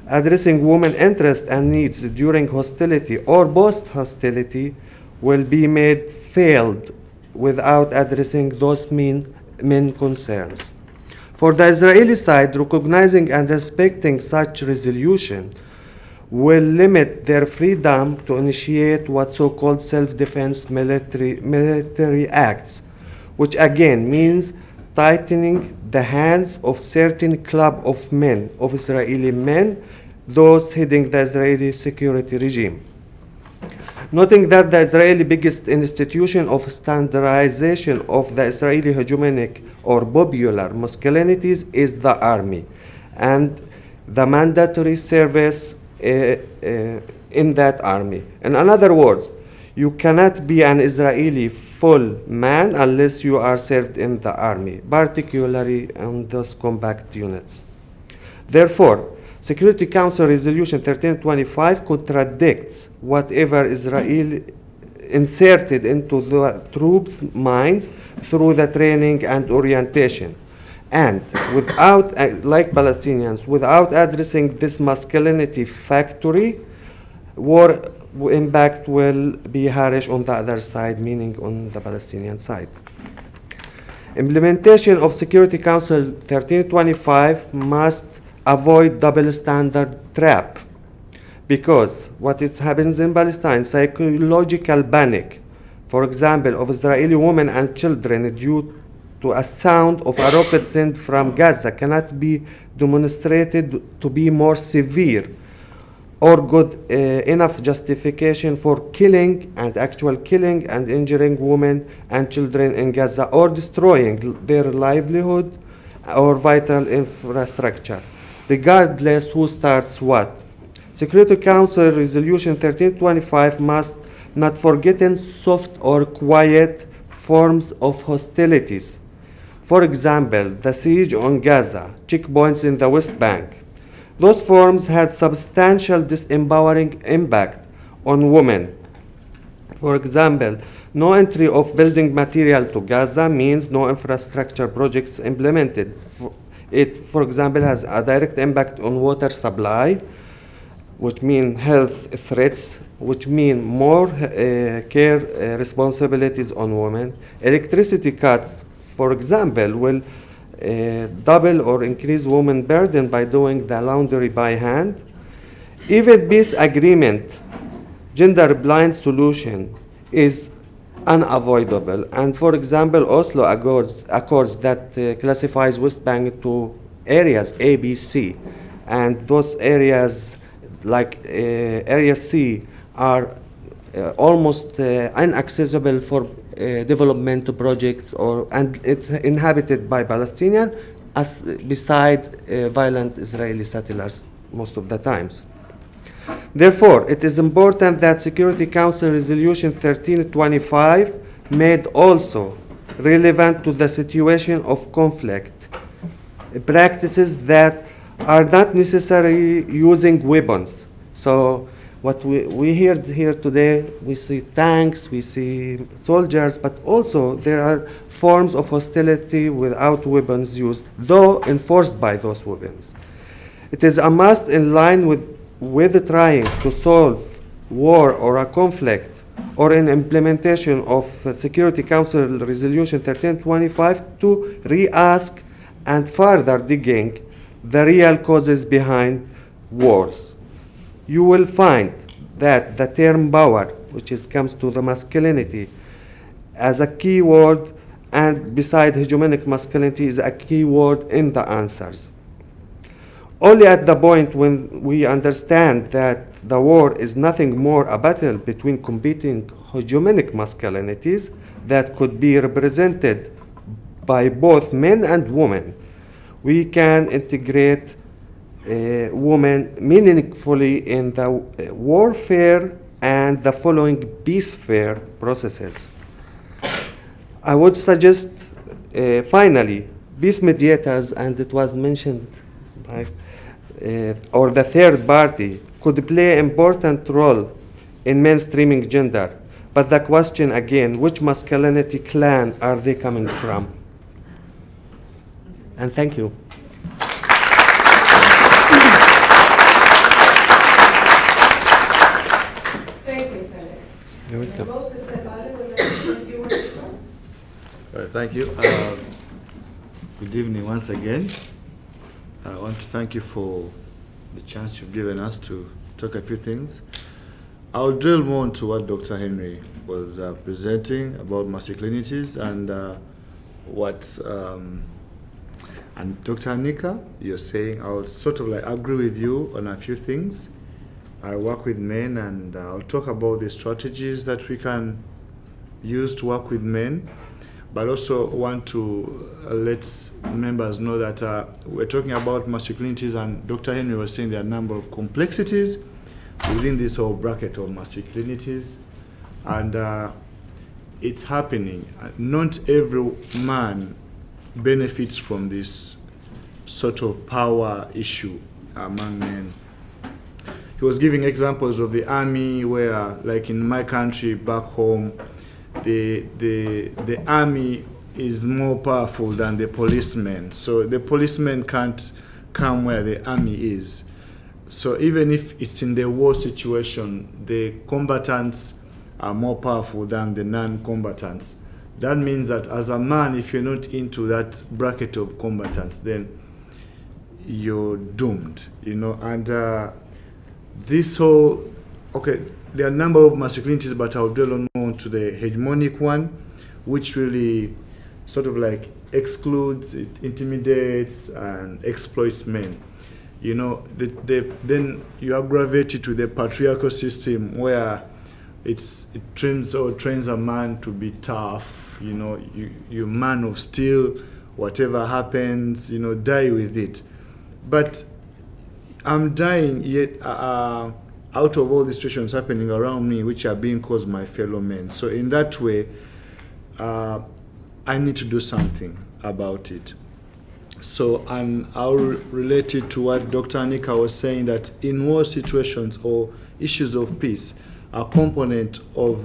addressing women's interests and needs during hostility or post-hostility will be made failed without addressing those main concerns. For the Israeli side, recognizing and respecting such resolution will limit their freedom to initiate what so-called self-defense military acts, which again means tightening the hands of certain club of men, of Israeli men, those heading the Israeli security regime. Noting that the Israeli biggest institution of standardization of the Israeli hegemonic or popular masculinities is the army, and the mandatory service in that army. In other words, you cannot be an Israeli full man unless you are served in the army, particularly in those combat units. Therefore, Security Council Resolution 1325 contradicts whatever Israel inserted into the troops' minds through the training and orientation. And without, like Palestinians, without addressing this masculinity factory, war impact will be harsh on the other side, meaning on the Palestinian side. Implementation of Security Council 1325 must avoid double standard trap, because what happens in Palestine, psychological panic, for example, of Israeli women and children due to a sound of a rocket sent from Gaza cannot be demonstrated to be more severe or good enough justification for killing and actual killing and injuring women and children in Gaza or destroying their livelihood or vital infrastructure, regardless who starts what. Security Council Resolution 1325 must not forget soft or quiet forms of hostilities. For example, the siege on Gaza, checkpoints in the West Bank. Those forms had substantial disempowering impact on women. For example, no entry of building material to Gaza means no infrastructure projects implemented. It, for example, has a direct impact on water supply, which mean health threats, which mean more care responsibilities on women. Electricity cuts, for example, will double or increase women burden by doing the laundry by hand. Even peace agreement, gender blind solution is unavoidable. And for example, Oslo Accords that classifies West Bank to areas A, B, C, and those areas like Area C are almost inaccessible for development projects, and it's inhabited by Palestinians as beside violent Israeli settlers most of the times. Therefore, it is important that Security Council Resolution 1325 made also relevant to the situation of conflict, practices that are not necessarily using weapons. So what we hear here today, we see tanks, we see soldiers, but also there are forms of hostility without weapons used, though enforced by those weapons. It is a must in line with trying to solve war or a conflict or in implementation of Security Council Resolution 1325 to re-ask and further digging the real causes behind wars. You will find that the term power, which comes to the masculinity, as a key word, and beside hegemonic masculinity is a key word in the answers. Only at the point when we understand that the war is nothing more a battle between competing hegemonic masculinities that could be represented by both men and women, we can integrate women meaningfully in the warfare and the following peacefare processes. I would suggest, finally, peace mediators, and it was mentioned by, or the third party, could play an important role in mainstreaming gender. But the question again, which masculinity clan are they coming from? And thank you. You're welcome. Thank you. Good evening once again. I want to thank you for the chance you've given us to talk a few things. I'll drill more into what Dr. Henry was presenting about masculinities and and Dr. Anika, you're saying. I'll sort of like agree with you on a few things. I work with men, and I'll talk about the strategies that we can use to work with men, but also want to let members know that we're talking about masculinities, and Dr. Henry was saying there are a number of complexities within this whole bracket of masculinities, and it's happening. Not every man benefits from this sort of power issue among men. He was giving examples of the army where, like in my country back home, the army is more powerful than the policemen. So the policemen can't come where the army is. So even if it's in the war situation, the combatants are more powerful than the non-combatants. That means that as a man, if you're not into that bracket of combatants, then you're doomed, you know. And this whole, okay, there are a number of masculinities, but I'll dwell on to the hegemonic one, which really sort of like excludes, it intimidates and exploits men. You know, then you aggravate it to the patriarchal system where it trains a man to be tough. You know, you're man of steel. Whatever happens, you know, die with it. But I'm dying yet out of all the situations happening around me, which are being caused by fellow men. So in that way, I need to do something about it. So I'll relate it to what Dr. Anika was saying, that in war situations or issues of peace, a component of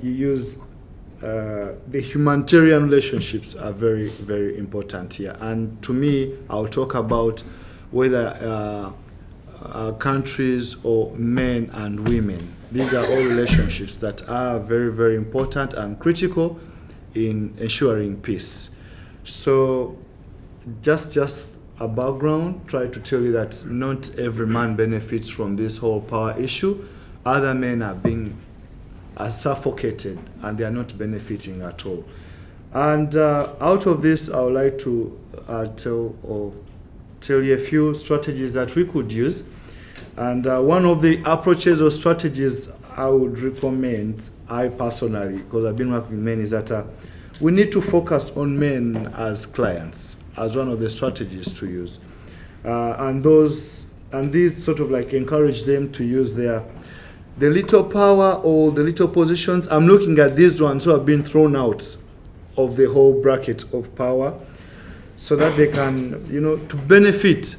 you use the humanitarian relationships are very, very important here. And to me, I'll talk about whether countries or men and women. These are all relationships that are very, very important and critical in ensuring peace. So just a background, try to tell you that not every man benefits from this whole power issue. Other men are being suffocated and they are not benefiting at all. And out of this, I would like to tell you a few strategies that we could use. And one of the approaches or strategies I would recommend, I personally, because I've been working with men, is that we need to focus on men as clients, as one of the strategies to use. And these sort of like encourage them to use the little power or the little positions. I'm looking at these ones who have been thrown out of the whole bracket of power, so that they can, you know, to benefit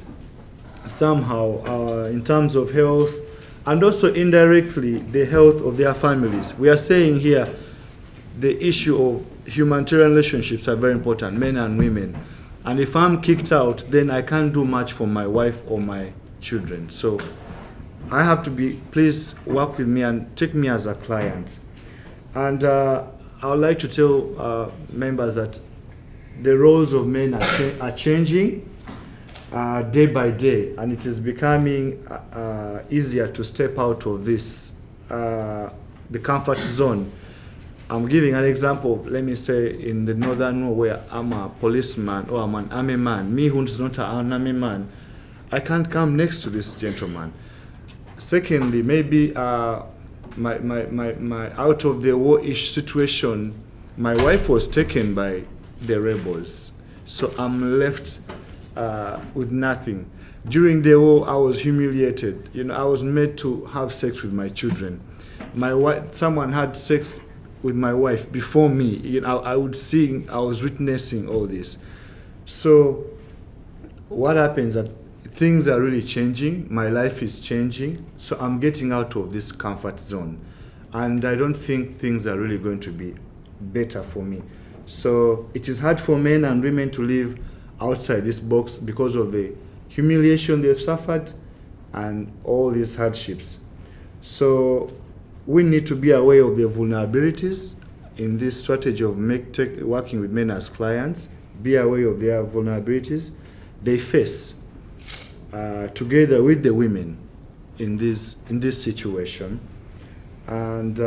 somehow in terms of health, and also indirectly the health of their families. We are saying here the issue of humanitarian relationships are very important, men and women. And if I'm kicked out, then I can't do much for my wife or my children. So I have to be, please work with me and take me as a client. And I would like to tell members that the roles of men are changing day by day, and it is becoming easier to step out of this, the comfort zone. I'm giving an example. Let me say in the northern Norway, where I'm a policeman or I'm an army man. Me who's not an army man, I can't come next to this gentleman. Secondly, maybe my out of the war-ish situation, my wife was taken by the rebels, so I'm left with nothing. During the war, I was humiliated. You know, I was made to have sex with my children. My wife, someone had sex with my wife before me. You know, I was witnessing all this. So what happens that things are really changing. My life is changing. So I'm getting out of this comfort zone. And I don't think things are really going to be better for me. So it is hard for men and women to live outside this box because of the humiliation they've suffered and all these hardships. So we need to be aware of the vulnerabilities in this strategy of working with men as clients, be aware of their vulnerabilities they face together with the women in this situation. And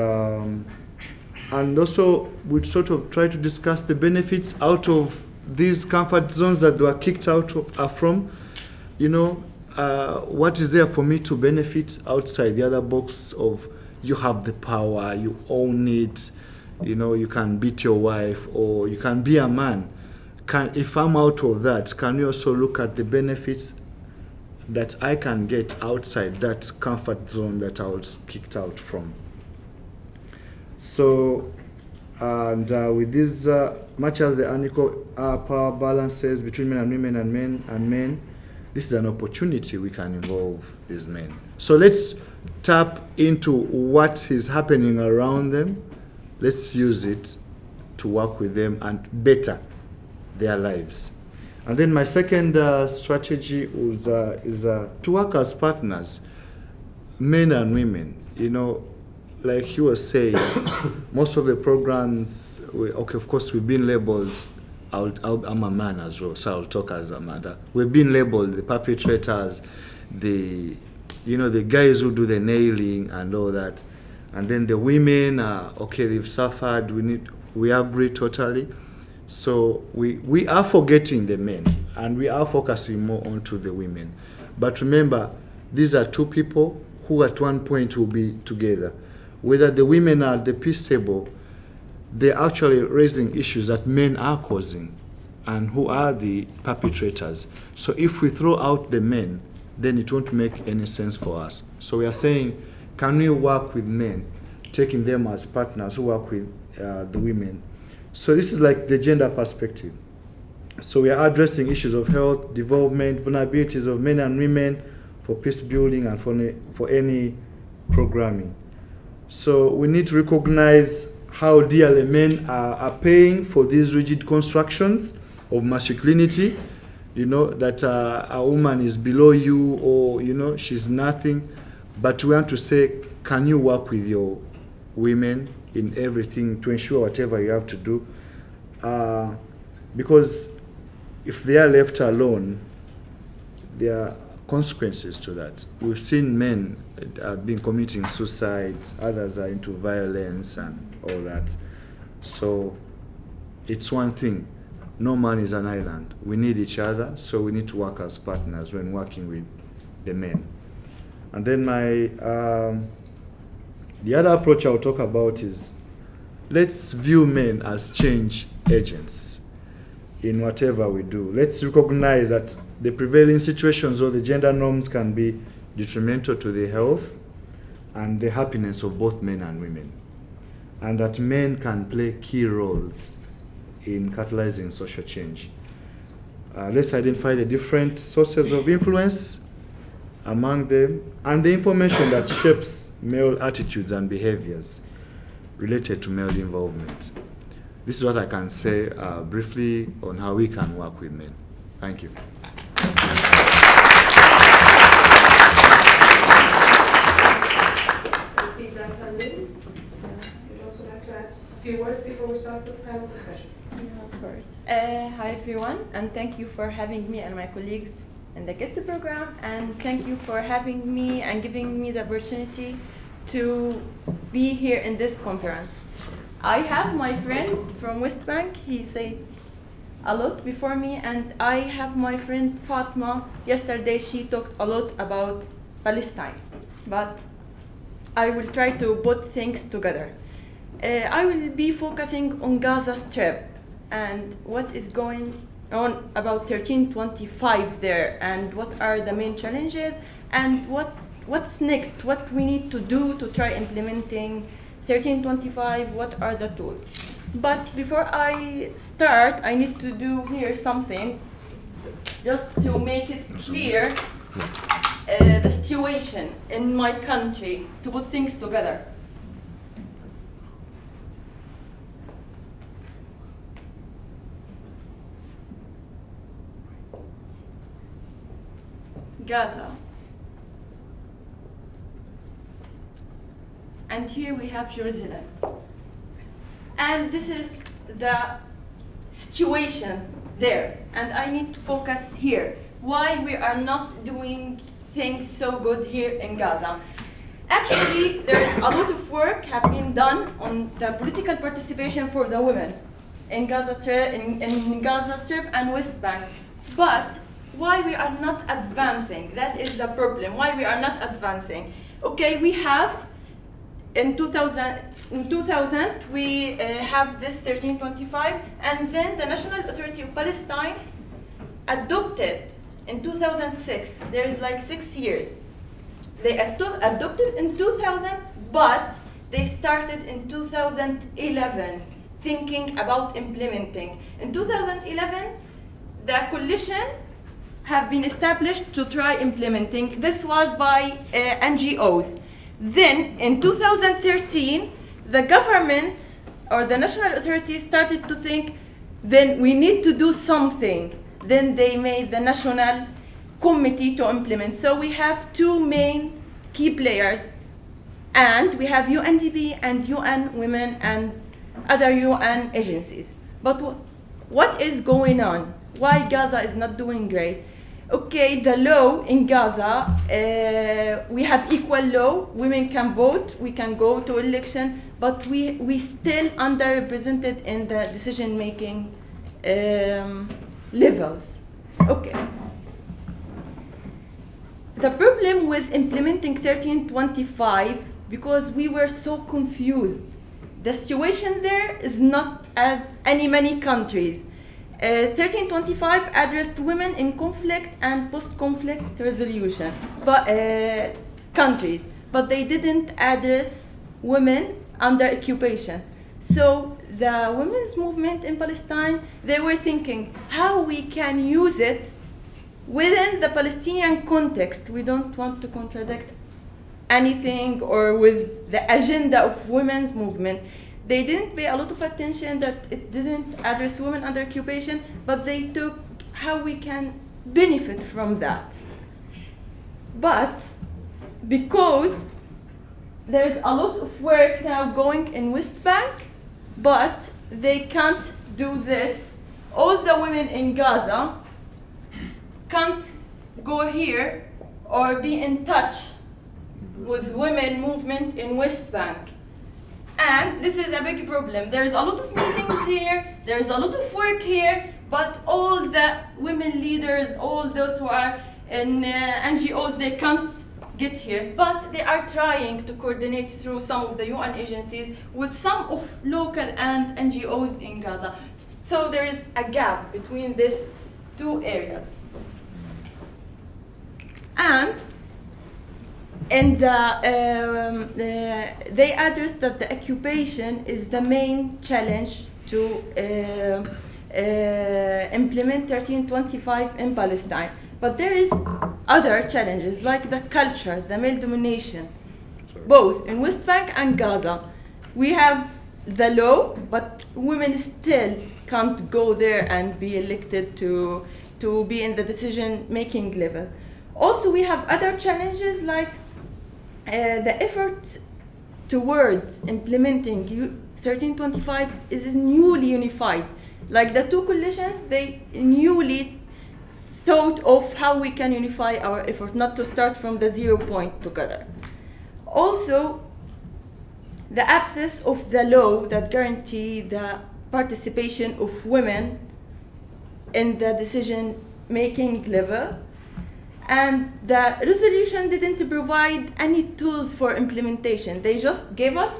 also we sort of try to discuss the benefits out of these comfort zones that they were kicked out from. You know, what is there for me to benefit outside the other box of you have the power, you own it, you know, you can beat your wife or you can be a man. If I'm out of that, can you also look at the benefits that I can get outside that comfort zone that I was kicked out from? So, and with this, much as the unequal power balances between men and women and men and men, this is an opportunity we can involve these men. So let's tap into what is happening around them. Let's use it to work with them and better their lives. And then my second strategy is to work as partners, men and women. You know, like he was saying, most of the programs, of course, we've been labeled. I'm a man as well, so I'll talk as a mother. We've been labeled the perpetrators, the guys who do the nailing and all that. And then the women are, okay, they've suffered, we agree totally. So we are forgetting the men and we are focusing more onto the women. But remember, these are two people who at one point will be together. Whether the women are at the peace table, they're actually raising issues that men are causing and who are the perpetrators. So if we throw out the men, then it won't make any sense for us. So we are saying, can we work with men, taking them as partners who work with the women? So this is like the gender perspective. So we are addressing issues of health, development, vulnerabilities of men and women for peace building and for any programming. So we need to recognize how dearly men are paying for these rigid constructions of masculinity, you know, that a woman is below you or, you know, she's nothing. But we want to say, can you work with your women in everything to ensure whatever you have to do? Because if they are left alone, there are consequences to that. We've seen men have been committing suicides, others are into violence and all that. So it's one thing. No man is an island. We need each other, so we need to work as partners when working with the men. And then the other approach I'll talk about is, let's view men as change agents in whatever we do. Let's recognize that the prevailing situations or the gender norms can be detrimental to the health and the happiness of both men and women, and that men can play key roles in catalyzing social change. Let's identify the different sources of influence among them and the information that shapes male attitudes and behaviors related to male involvement. This is what I can say briefly on how we can work with men. Thank you. Few words before we start the panel discussion. Yeah, of course. Hi everyone, and thank you for having me and my colleagues in the guest program, and thank you for having me and giving me the opportunity to be here in this conference. I have my friend from West Bank, he said a lot before me, and I have my friend Fatma, yesterday she talked a lot about Palestine, but I will try to put things together. I will be focusing on Gaza Strip and what is going on about 1325 there, and what are the main challenges, and what's next, what we need to do to try implementing 1325, what are the tools. But before I start, I need to do here something just to make it clear the situation in my country, to put things together. Gaza. and here we have Jerusalem. And this is the situation there, and I need to focus here. Why we are not doing things so good here in Gaza. Actually, there is a lot of work have been done on the political participation for the women in Gaza Strip and West Bank. But why we are not advancing? That is the problem. Why we are not advancing? Okay, we have in 2000 we have this 1325, and then the National Authority of Palestine adopted in 2006. There is like 6 years. They adopted in 2000, but they started in 2011 thinking about implementing. In 2011, the coalition have been established to try implementing. This was by NGOs. Then in 2013, the government or the national authorities started to think, then we need to do something. Then they made the national committee to implement. So we have two main key players, and we have UNDP and UN Women and other UN agencies. But what is going on? Why Gaza is not doing great? Okay, the law in Gaza, we have equal law, women can vote, we can go to election, but we still underrepresented in the decision-making levels. Okay. The problem with implementing 1325, because we were so confused. The situation there is not as many countries. 1325 addressed women in conflict and post-conflict resolution countries, but they didn't address women under occupation. So the women's movement in Palestine, they were thinking how we can use it within the Palestinian context. We don't want to contradict anything or with the agenda of women's movement. They didn't pay a lot of attention that it didn't address women under occupation, but they took how we can benefit from that. But because there's a lot of work now going in West Bank, but they can't do this. All the women in Gaza can't go here or be in touch with women movement in West Bank. And this is a big problem. There is a lot of meetings here, there is a lot of work here, but all the women leaders, all those who are in NGOs, they can't get here. But they are trying to coordinate through some of the UN agencies with some of local and NGOs in Gaza. So there is a gap between these two areas. And they addressed that the occupation is the main challenge to implement 1325 in Palestine. But there is other challenges like the culture, the male domination, both in West Bank and Gaza. We have the law, but women still can't go there and be elected to be in the decision-making level. Also, we have other challenges like the effort towards implementing 1325 is newly unified. Like the two coalitions, they newly thought of how we can unify our effort, not to start from the 0 point together. Also, the absence of the law that guarantee the participation of women in the decision-making level. And the resolution didn't provide any tools for implementation. They just gave us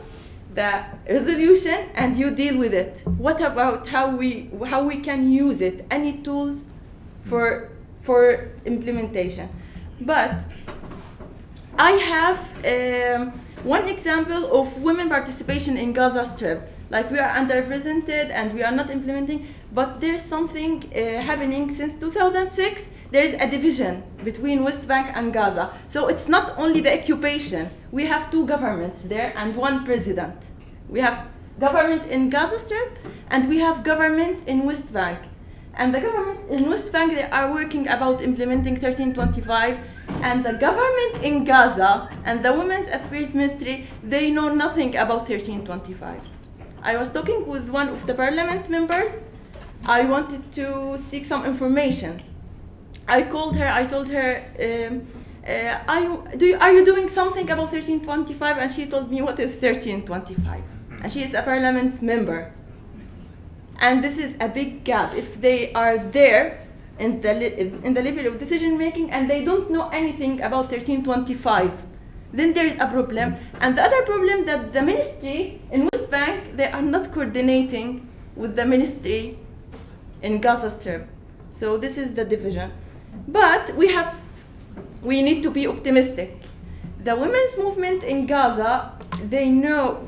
the resolution and you deal with it. What about how we can use it? Any tools for implementation? But I have one example of women participation in Gaza Strip. Like we are underrepresented and we are not implementing, but there's something happening since 2006. There is a division between West Bank and Gaza. So it's not only the occupation. We have two governments there and one president. We have government in Gaza Strip and we have government in West Bank. And the government in West Bank, they are working about implementing 1325, and the government in Gaza and the Women's Affairs Ministry, they know nothing about 1325. I was talking with one of the parliament members. I wanted to seek some information. I called her, I told her, are you doing something about 1325? And she told me, what is 1325? And she is a parliament member. And this is a big gap. If they are there in the level of decision making and they don't know anything about 1325, then there is a problem. And the other problem that the ministry in West Bank, they are not coordinating with the ministry in Gaza Strip. So this is the division. But we need to be optimistic. The women's movement in Gaza, they know,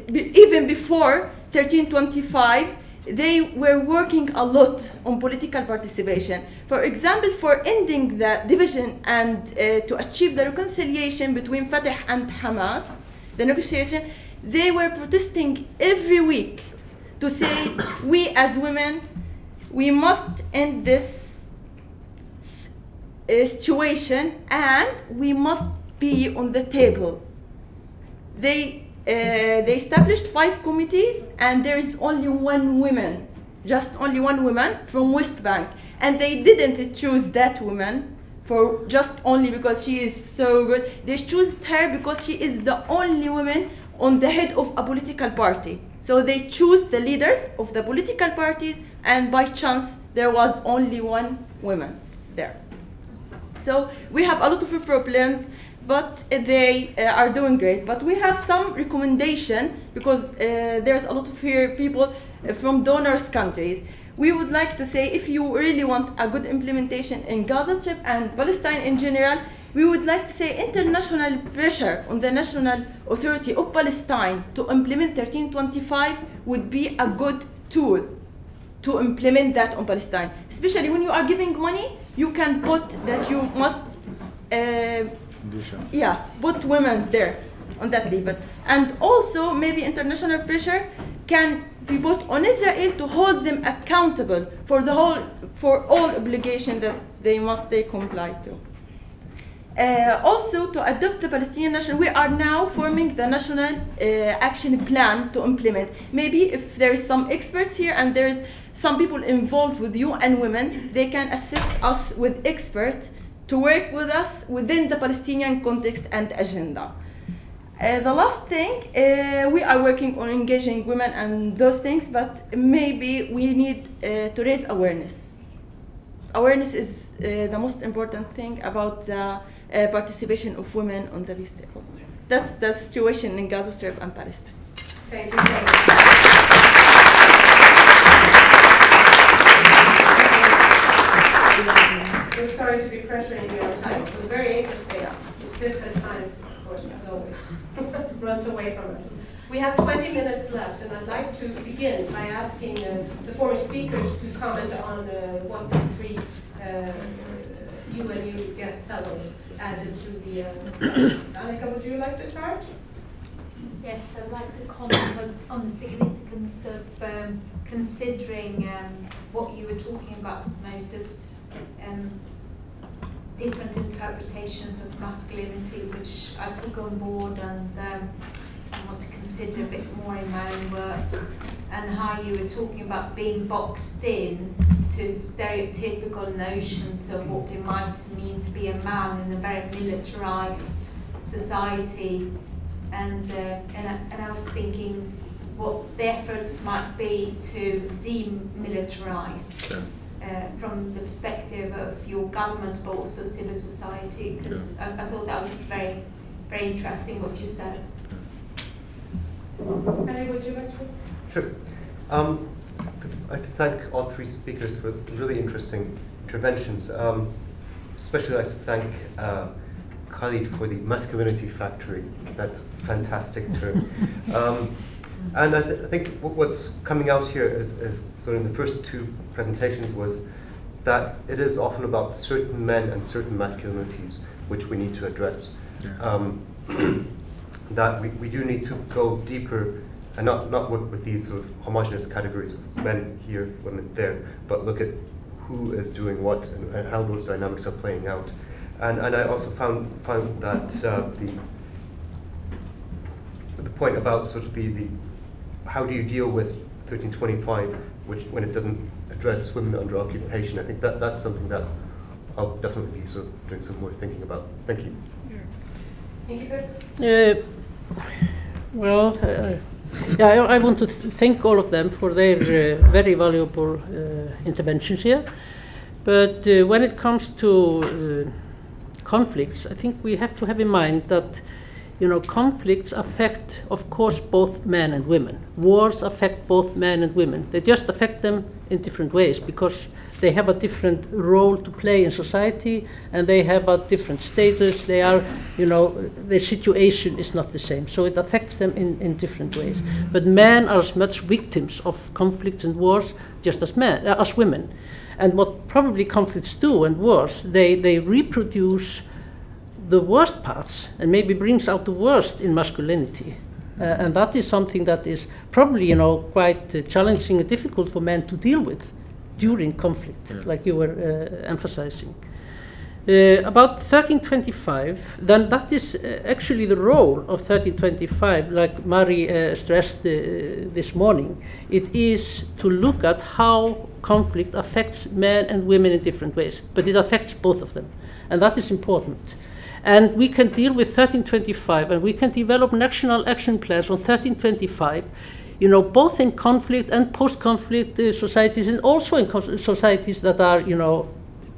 even before 1325, they were working a lot on political participation. For example, for ending the division and to achieve the reconciliation between Fatah and Hamas, the negotiation, they were protesting every week to say, we as women, we must end this situation and we must be on the table. They established 5 committees and there is only one woman, just only one woman from West Bank. And they didn't choose that woman for just only because she is so good. They chose her because she is the only woman on the head of a political party. So they choose the leaders of the political parties, and by chance there was only one woman there. So we have a lot of problems, but they are doing great. But we have some recommendation because there's a lot of here people from donors countries. We would like to say, if you really want a good implementation in Gaza Strip and Palestine in general, we would like to say international pressure on the National Authority of Palestine to implement 1325 would be a good tool to implement that on Palestine. Especially when you are giving money, you can put that you must put women there on that level. And also maybe international pressure can be put on Israel to hold them accountable for all obligations that they comply to. Also, to adopt the Palestinian national, we are now forming the national action plan to implement. Maybe if there is some experts here and there is some people involved with UN Women, they can assist us with experts to work with us within the Palestinian context and agenda. The last thing, we are working on engaging women and those things, but maybe we need to raise awareness. Awareness is the most important thing about the participation of women on the peace table. That's the situation in Gaza Strip and Palestine. Thank you so much. So sorry to be pressuring you on time. It was very interesting. It's just that time, of course, as always, runs away from us. We have 20 minutes left, and I'd like to begin by asking the former speakers to comment on what the 3 UNU guest fellows added to the discussions. Annika, would you like to start? Yes, I'd like to comment on the significance of considering what you were talking about, Moses, different interpretations of masculinity, which I took on board and I want to consider a bit more in my own work, and how you were talking about being boxed in to stereotypical notions of what it might mean to be a man in a very militarized society, and I was thinking what the efforts might be to demilitarize from the perspective of your government, but also civil society, because I thought that was very, very interesting what you said. Harry, would you like to? Sure. I'd like to thank all 3 speakers for really interesting interventions. Especially I'd like to thank Khalid for the masculinity factory. That's a fantastic term. And I think what's coming out here is sort of in the first 2 presentations was that it is often about certain men and certain masculinities which we need to address. Yeah. That we do need to go deeper and not work with these sort of homogenous categories of men here, women there, but look at who is doing what and how those dynamics are playing out. And I also found that the point about sort of the how do you deal with 1325, which when it doesn't address women under occupation, I think that's something that I'll definitely be sort of doing some more thinking about. Thank you. Thank you. Well, yeah, I want to thank all of them for their very valuable interventions here. But when it comes to conflicts, I think we have to have in mind that, you know, conflicts affect, of course, both men and women. Wars affect both men and women. They just affect them in different ways because they have a different role to play in society and they have a different status. They are, you know, their situation is not the same. So it affects them in different ways. But men are as much victims of conflicts and wars just as women. And what probably conflicts do and wars, they reproduce the worst parts and maybe brings out the worst in masculinity. And that is something that is probably, you know, quite challenging and difficult for men to deal with during conflict, like you were emphasizing. About 1325, then that is actually the role of 1325, like Mari stressed this morning. It is to look at how conflict affects men and women in different ways, but it affects both of them, and that is important. And we can deal with 1325, and we can develop national action plans on 1325, you know, both in conflict and post-conflict societies, and also in societies that are, you know,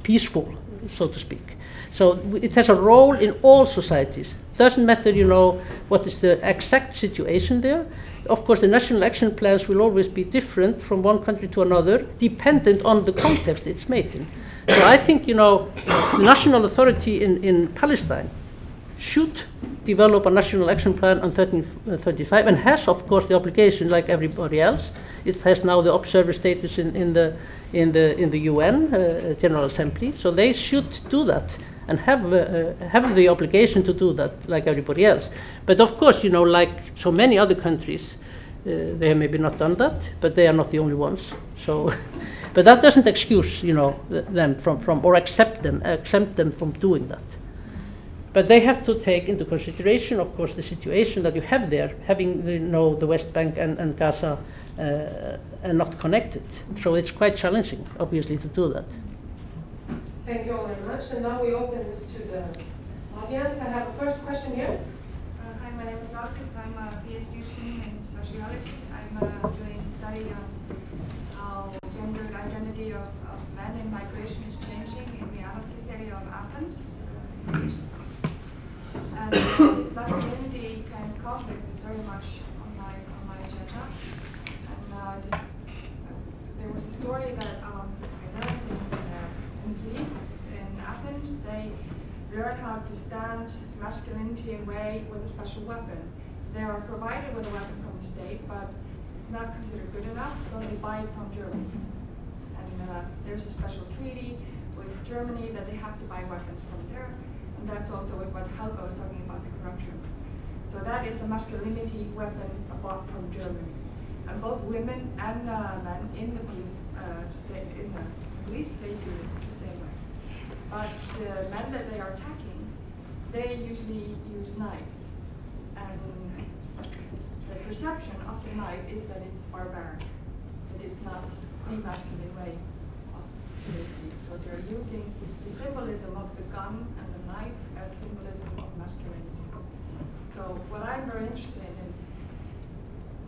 peaceful, so to speak. So it has a role in all societies. Doesn't matter, you know, what is the exact situation there. Of course, the national action plans will always be different from one country to another, dependent on the context it's made in. So I think, you know, the national authority in Palestine should develop a national action plan on 1335 and has, of course, the obligation, like everybody else. It has now the observer status in the UN General Assembly, so they should do that and have the obligation to do that, like everybody else. But of course, you know, like so many other countries, they have maybe not done that, but they are not the only ones. So, but that doesn't excuse, you know, them from or exempt them from doing that. But they have to take into consideration, of course, the situation that you have there, having, you know, the West Bank and Gaza and not connected. So it's quite challenging, obviously, to do that. Thank you all very much. And now we open this to the audience. I have a first question here. Hi, my name is Askja. I'm a PhD student in sociology. I'm doing study on how gendered identity of men in migration is changing in the Anarchist area of Athens. And this masculinity kind of conflict is very much on my agenda. And there was a story that I learned in police in Athens. They learn how to stand masculinity in a way with a special weapon. They are provided with a weapon from the state, but it's not considered good enough, so they buy it from Germany. And there's a special treaty with Germany that they have to buy weapons from there. And that's also what Helga was talking about, the corruption. So that is a masculinity weapon bought from Germany. And both women and men in the police, they do this the same way. But the men that they are attacking, they usually use knives. And the perception of the knife is that it's barbaric. It is not the masculine way of doing things. So they're using the symbolism of the gun as a knife as symbolism of masculinity. So what I'm very interested in,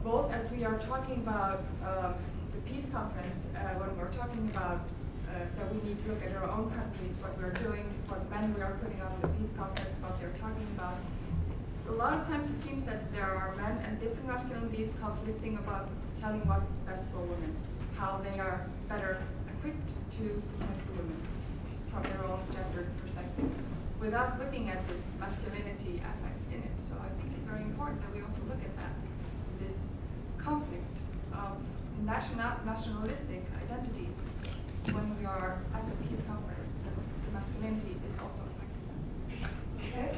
both as we are talking about the peace conference, when we're talking about that we need to look at our own countries, what we're doing, what men we are putting on the peace conference, what they're talking about. A lot of times it seems that there are men and different masculinities conflicting about telling what's best for women, how they are better equipped to protect the women from their own gender perspective, without looking at this masculinity aspect in it. So I think it's very important that we also look at that, this conflict of nationalistic identities when we are at the peace conference. The masculinity is also affected. Okay.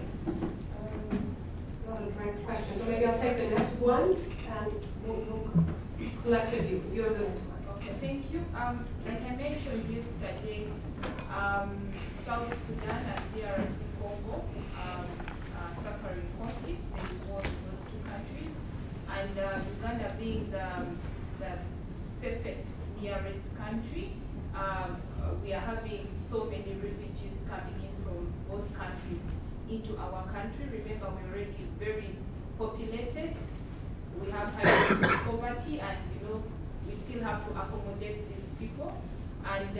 It's not a direct question, so maybe I'll take the next one, and we'll collect a few. You're the next one. Okay. Thank you. Like I mentioned yesterday, South Sudan and DRC Congo suffering conflict. There is war in those two countries, and Uganda being the safest, nearest country. We are having so many refugees coming in from both countries into our country. Remember, we're already very populated. We have high poverty, and we still have to accommodate these people. And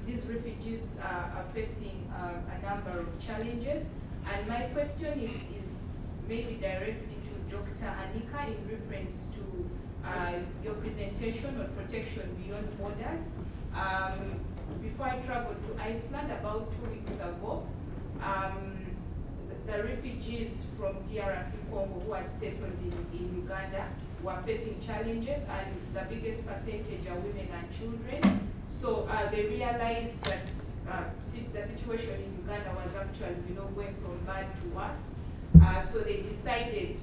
these refugees are facing a number of challenges. And my question is maybe directly to Dr. Anika in reference to your presentation on protection beyond borders. Before I traveled to Iceland about 2 weeks ago, the refugees from DRC Congo who had settled in Uganda were facing challenges, and the biggest percentage are women and children. So they realized that the situation in Uganda was actually, going from bad to worse. So they decided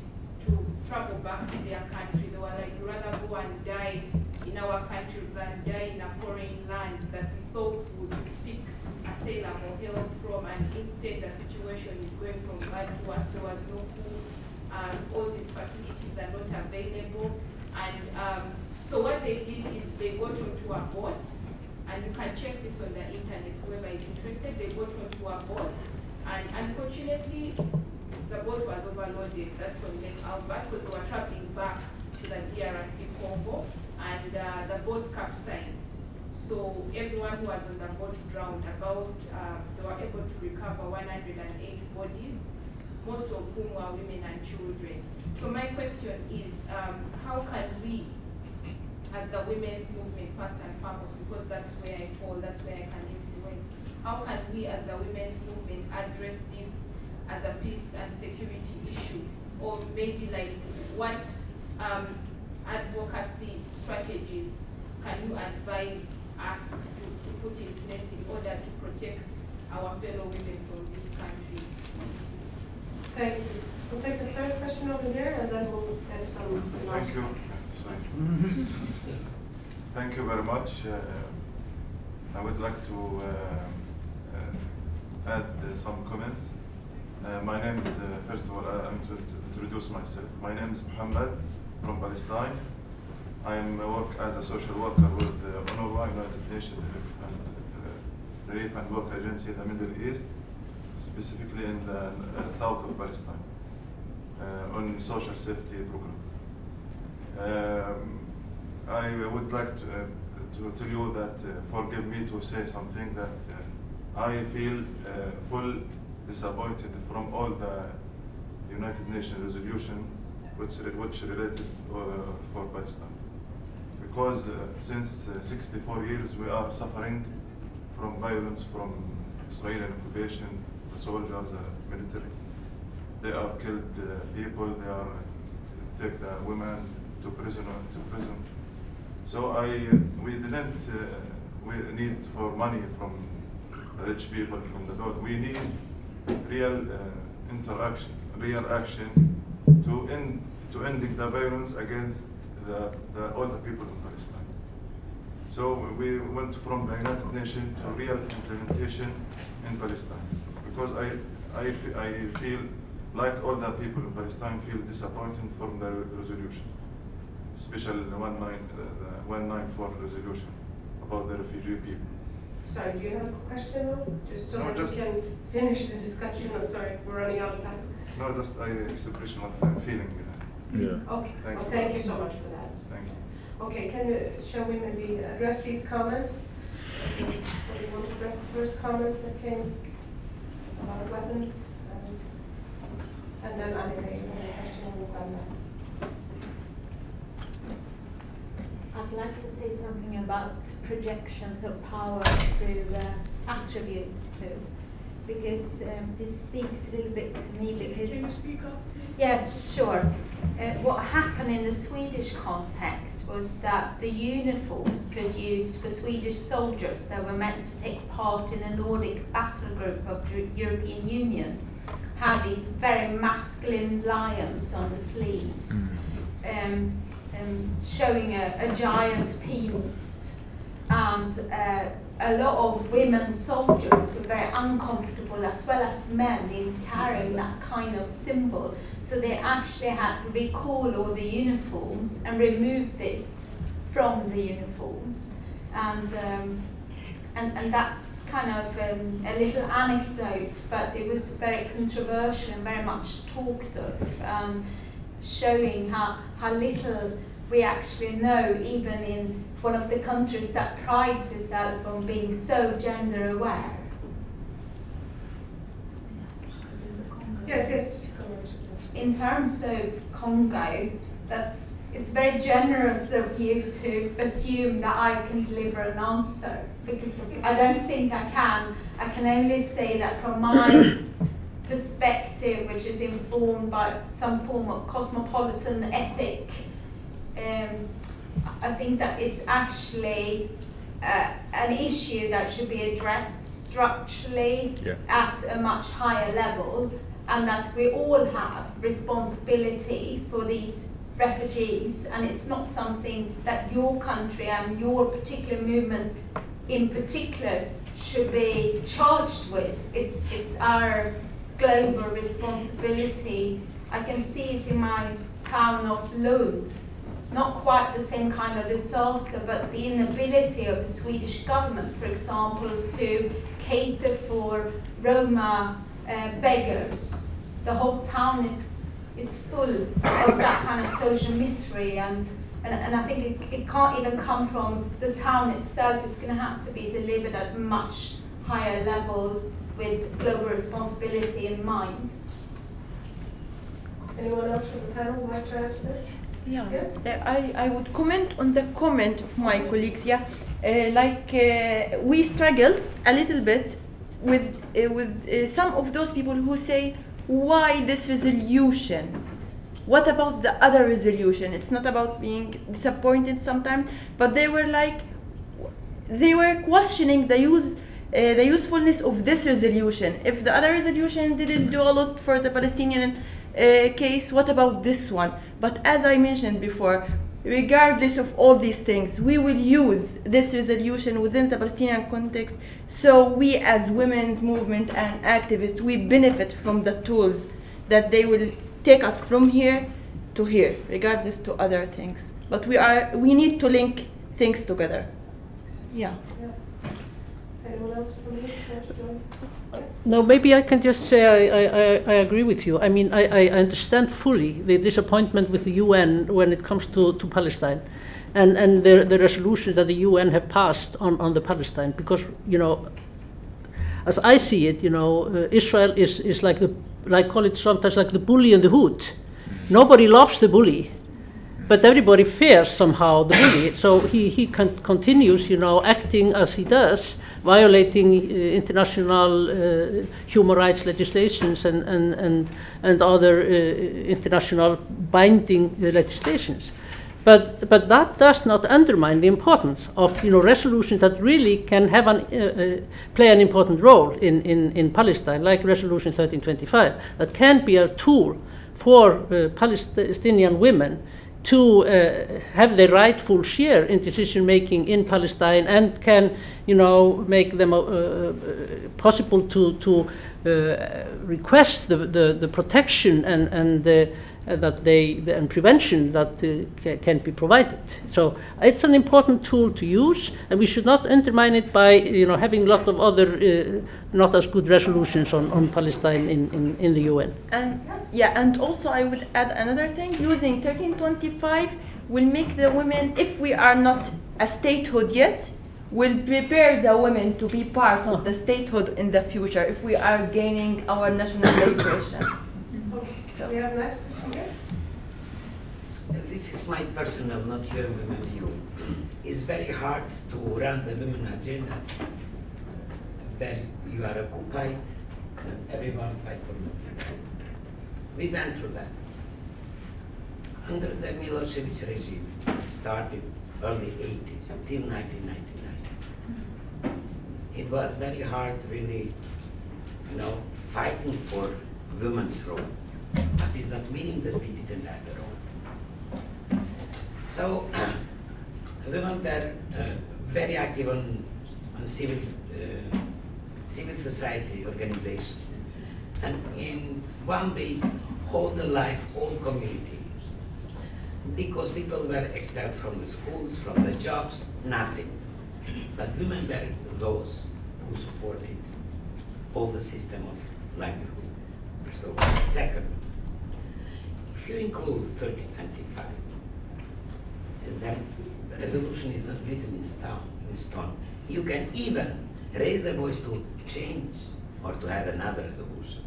to travel back to their country. They were like, rather go and die in our country than die in a foreign land that we thought would seek asylum or help from, and instead the situation is going from bad to worse. There was no food, all these facilities are not available. And so what they did is they got onto a boat, and you can check this on the internet, whoever is interested. They got onto a boat, and unfortunately, the boat was overloaded. That's on Lake Albert, because they were traveling back to the DRC Congo, and the boat capsized. So everyone who was on the boat drowned. They were able to recover 108 bodies, most of whom were women and children. So my question is, how can we, as the women's movement first and foremost, because that's where I fall, that's where I can influence, how can we as the women's movement address this as a peace and security issue? Or maybe like what advocacy strategies can you advise us to put in place in order to protect our fellow women from these countries? Thank you. We'll take the third question over there, and then we'll get some remarks. Thank you. Thank you very much. I would like to add some comments. My name is, first of all, I'm to introduce myself. My name is Muhammad from Palestine. I work as a social worker with the UNRWA, United Nations Relief and Work Agency in the Middle East, specifically in the south of Palestine, on social safety program. I would like to tell you that, forgive me to say something, that I feel full disappointed from all the United Nations resolution which related for Palestine. Because since 64 years we are suffering from violence from Israeli occupation, the soldiers, the military. They are killed people, they are take the women to prison. So we didn't we need for money from the rich people, from the dollar. We need real interaction, real action to ending the violence against all the people in Palestine. So we went from the United Nations to real implementation in Palestine, because I feel like all the people in Palestine feel disappointed from the resolution, especially the 194 resolution about the refugee people. Sorry, do you have a question though? Just so that we can finish the discussion. I'm sorry, we're running out of time. No, just I express what I'm feeling. Yeah. Okay. Thank you so much for that. Thank you. Okay, shall we maybe address these comments? Do you want to address the first comments that came about weapons? And then Annika, you have a question on Uganda. I'd like to say something about projections of power through attributes too, because this speaks a little bit to me. Because can you speak up, please? Yes, sure. What happened in the Swedish context was that the uniforms produced for Swedish soldiers that were meant to take part in a Nordic battle group of the European Union had these very masculine lions on the sleeves, showing a giant penis, and a lot of women soldiers were very uncomfortable, as well as men, in carrying that kind of symbol. So they actually had to recall all the uniforms and remove this from the uniforms. And that's kind of a little anecdote, but it was very controversial and very much talked of, showing how little we actually know, even in one of the countries that prides itself on being so gender aware. Yes. In terms of Congo, it's very generous of you to assume that I can deliver an answer, because I don't think I can. I can only say that from my perspective, which is informed by some form of cosmopolitan ethic, I think that it's actually an issue that should be addressed structurally at a much higher level, and that we all have responsibility for these refugees, and it's not something that your country and your particular movement in particular should be charged with. It's our global responsibility. I can see it in my town of Lund. Not quite the same kind of disaster, but the inability of the Swedish government, for example, to cater for Roma beggars. The whole town is full of that kind of social misery, and I think it can't even come from the town itself. It's going to have to be delivered at a much higher level with global responsibility in mind. Anyone else from the panel would like to add to this? Yeah, yes? I would comment on the comment of my colleagues. Yeah, we struggle a little bit with some of those people who say, why this resolution? What about the other resolution? It's not about being disappointed sometimes, but they were questioning the usefulness of this resolution. If the other resolution didn't do a lot for the Palestinian case, what about this one? But as I mentioned before, regardless of all these things, we will use this resolution within the Palestinian context, so we as women's movement and activists, we benefit from the tools that they will take us from here to here, regardless to other things. But we need to link things together. Yeah. Anyone else from you want to join? No, maybe I can just say I agree with you. I mean, I understand fully the disappointment with the UN when it comes to Palestine, and the resolutions that the UN have passed on the Palestine, because, you know, as I see it, you know, Israel is like I call it sometimes like the bully in the hood. Nobody loves the bully, but everybody fears somehow the bully. So he continues, you know, acting as he does, violating international human rights legislations and other international binding legislations. But that does not undermine the importance of, you know, resolutions that really can have play an important role in Palestine, like Resolution 1325, that can be a tool for Palestinian women to have their rightful share in decision making in Palestine, and can, you know, make them possible to request the protection and and prevention that can be provided. So it's an important tool to use, and we should not undermine it by, you know, having a lot of other not as good resolutions on Palestine in the UN. And yeah, and also I would add another thing. Using 1325 will make the women, if we are not a statehood yet, will prepare the women to be part of the statehood in the future if we are gaining our national liberation. So we have next question here. This is my personal, not your women view. It's very hard to run the women agendas. You are occupied, and everyone fight for nothing. We went through that. Under the Milosevic regime, it started early 80s till 1999. It was very hard, really, you know, fighting for women's role. That is not meaning that we didn't have a role. So women were very active on civil society organization, and in one way hold alive all community, because people were expelled from the schools, from the jobs, nothing. But women were those who supported all the system of livelihood. So, second, if you include 3025, then the resolution is not written in stone. You can even raise the voice to change or to have another resolution.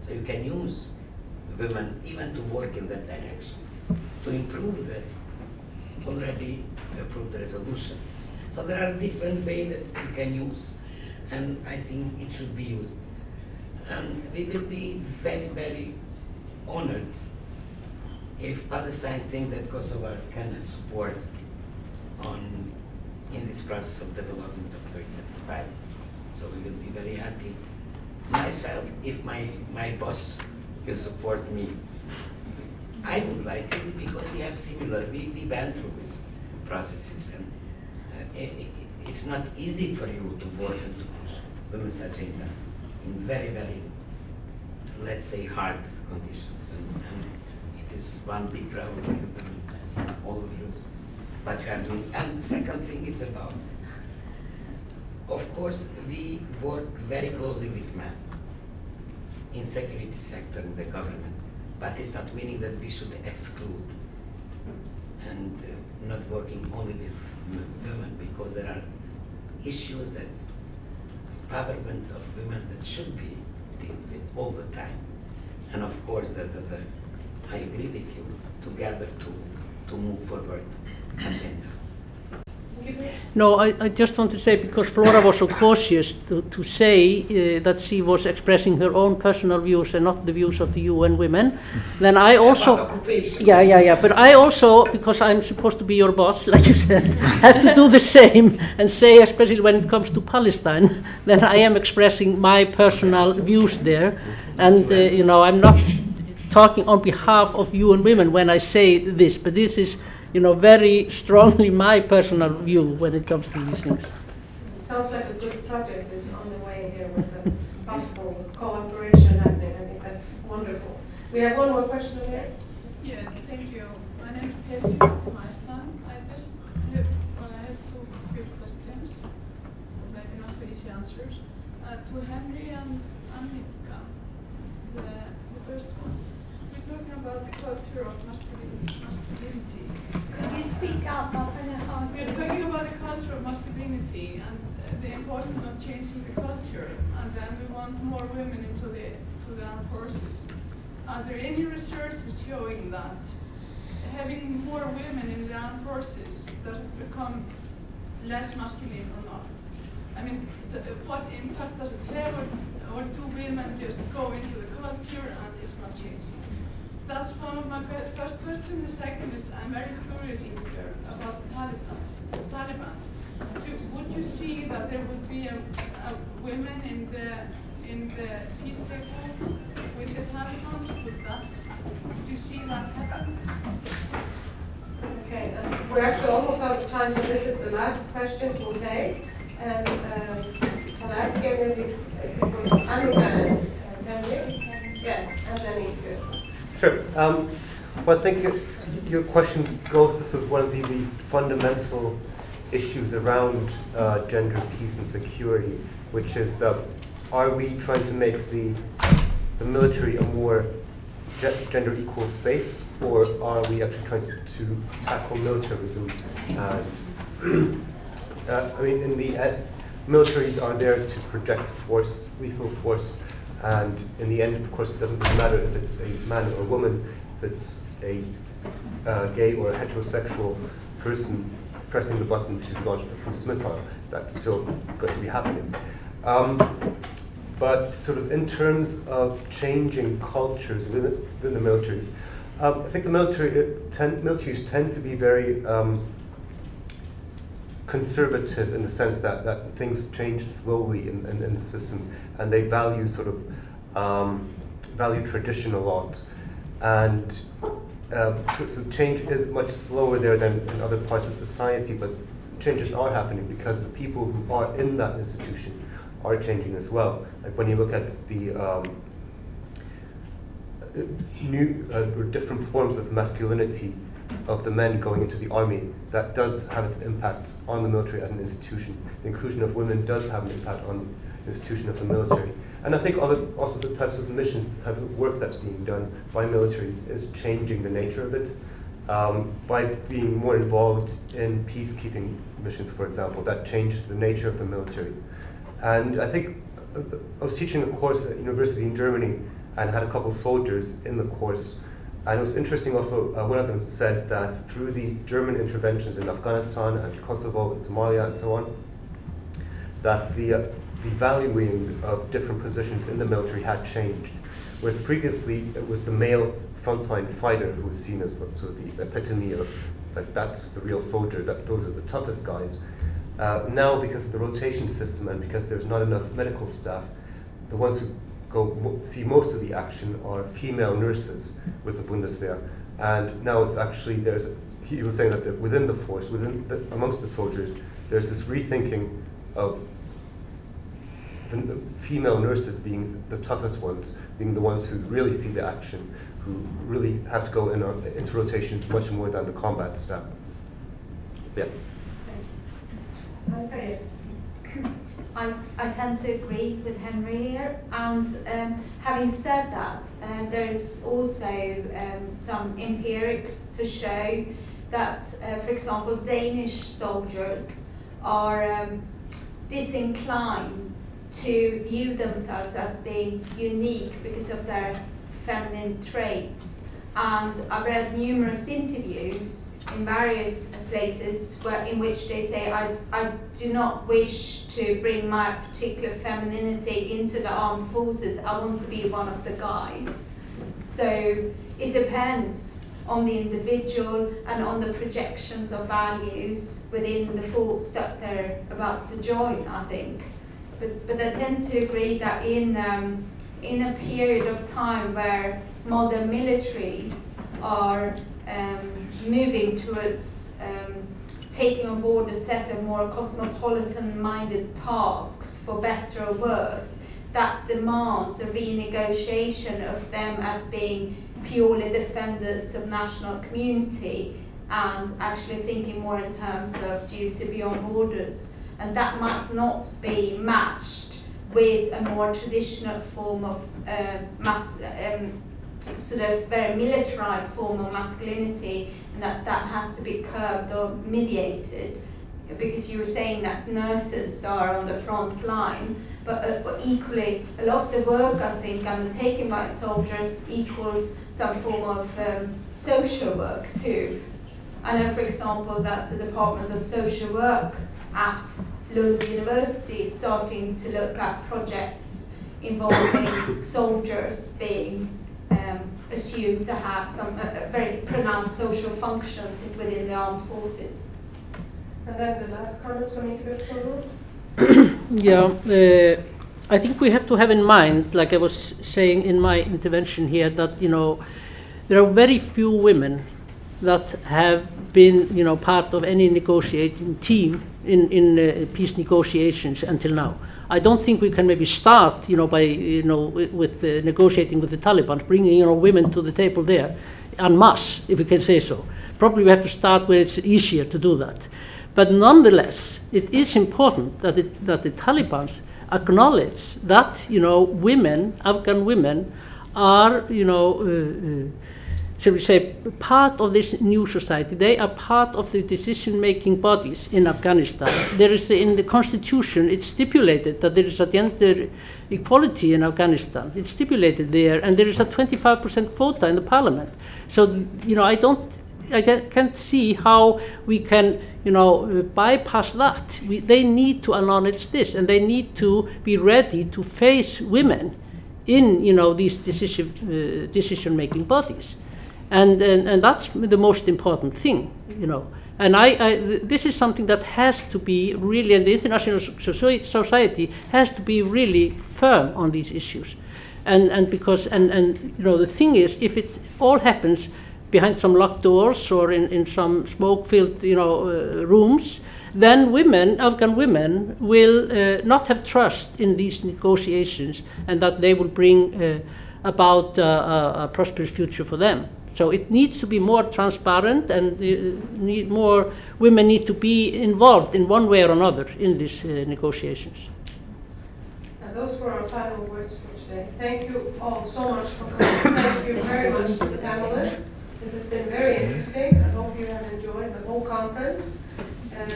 So you can use women even to work in that direction, to improve the already approved resolution. So there are different ways that you can use, and I think it should be used. And we will be very, very honored if Palestine thinks that Kosovars can support in this process of development of 3025. So we will be very happy. Myself, if my boss will support me, I would like it, because we have similar, we went through these processes, and it's not easy for you to work and to push women's agenda in very, very, let's say, hard conditions. And it is one big round for you, all of you, what you are doing. And the second thing is about, of course, we work very closely with men in security sector in the government, but it's not meaning that we should exclude and not working only with women, because there are issues that empowerment of women that should be dealt with all the time. And of course, I agree with you, together to move forward agenda. No, I just want to say, because Flora was so cautious to say that she was expressing her own personal views and not the views of the UN women, then I also, but I also, because I'm supposed to be your boss, like you said, have to do the same and say, especially when it comes to Palestine, then I am expressing my personal views there. And, you know, I'm not talking on behalf of UN women when I say this, but this is, you know, very strongly my personal view when it comes to these things. It sounds like a good project is on the way here with the possible cooperation happening. I think that's wonderful. We have one more question over here. Yeah, thank you. My name is Petty from Iceland. I have two quick questions, maybe not so easy answers. To Henry and Annika, the first one. We're talking about the culture of masculinity. Could you speak up? We're talking about the culture of masculinity and the importance of changing the culture, and then we want more women into the armed forces. Are there any researches showing that having more women in the armed forces does it become less masculine or not? I mean, what impact does it have, or do women just go into the culture and it's not changing? That's one of my first questions. The second is, I'm very curious about the Taliban. Would you see that there would be a women in the peace table with the Taliban? Would you see that happen? Okay, we're actually almost out of time, so this is the last questions we'll take. And I'll ask again if it was Annika and Henry. Yes, and then Inge. Sure. Well, I think your question goes to sort of one of the fundamental issues around gender, peace, and security, which is, are we trying to make the military a more gender equal space, or are we actually trying to tackle militarism? I mean, in the end, militaries are there to project force, lethal force, and in the end, of course, it doesn't really matter if it's a man or a woman, if it's a gay or a heterosexual person pressing the button to launch the cruise missile. That's still going to be happening. But sort of in terms of changing cultures within the militaries, I think the militaries tend to be very conservative in the sense that things change slowly in the systems, and they value sort of value tradition a lot, and so change is much slower there than in other parts of society, but changes are happening because the people who are in that institution are changing as well. Like when you look at the new or different forms of masculinity of the men going into the army, that does have its impact on the military as an institution. The inclusion of women does have an impact on the institution of the military. And I think also the types of missions, the type of work that's being done by militaries is changing the nature of it. By being more involved in peacekeeping missions, for example, that changed the nature of the military. And I think I was teaching a course at university in Germany and had a couple soldiers in the course. And it was interesting also, one of them said that through the German interventions in Afghanistan and Kosovo and Somalia and so on, that the valuing of different positions in the military had changed. Whereas previously it was the male frontline fighter who was seen as sort of the epitome of, like, that's the real soldier, that those are the toughest guys. Now, because of the rotation system and because there's not enough medical staff, the ones who go see most of the action are female nurses with the Bundeswehr. And now it's actually, he was saying that within the force, amongst the soldiers, there's this rethinking of the female nurses being the toughest ones, being the ones who really see the action, who really have to go into rotations much more than the combat staff. Yeah. Yes. I tend to agree with Henry here, and having said that, there is also some empirics to show that, for example, Danish soldiers are disinclined to view themselves as being unique because of their feminine traits. And I've read numerous interviews in various places in which they say, I do not wish to bring my particular femininity into the armed forces, I want to be one of the guys. So it depends on the individual and on the projections of values within the force that they're about to join, I think. But I tend to agree that in a period of time where modern militaries are moving towards taking on board a set of more cosmopolitan-minded tasks, for better or worse, that demands a renegotiation of them as being purely defenders of national community and actually thinking more in terms of duty beyond borders. And that might not be matched with a more traditional form of sort of very militarized form of masculinity, and that has to be curbed or mediated, because you were saying that nurses are on the front line, but equally a lot of the work, I think, undertaken by soldiers equals some form of social work too. I know, for example, that the Department of Social Work at Lund University is starting to look at projects involving soldiers being assumed to have some very pronounced social functions within the armed forces. And then the last comments from Inequalities. Yeah, I think we have to have in mind, like I was saying in my intervention here, that there are very few women that have been part of any negotiating team in peace negotiations until now. I don't think we can maybe start by with negotiating with the Taliban, bringing women to the table there en masse, if we can say so. Probably we have to start where it's easier to do that. But nonetheless, it is important that the Taliban acknowledge that women, Afghan women, are shall we say, part of this new society. They are part of the decision-making bodies in Afghanistan. There is, in the constitution, it's stipulated that there is a gender equality in Afghanistan. It's stipulated there, and there is a 25% quota in the parliament. So, I can't see how we can, bypass that. They need to acknowledge this, and they need to be ready to face women in, these decision-making bodies. And that's the most important thing, And this is something that has to be really, and the international society has to be really firm on these issues. And because you know, the thing is, if it all happens behind some locked doors or in some smoke-filled, you know, rooms, then Afghan women will not have trust in these negotiations, and that they will bring about a prosperous future for them. So it needs to be more transparent, and more women need to be involved in one way or another in these negotiations. And those were our final words for today. Thank you all so much for coming. Thank you very much to the panelists. This has been very interesting. I hope you have enjoyed the whole conference. And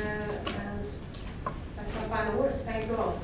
that's our final words. Thank you all.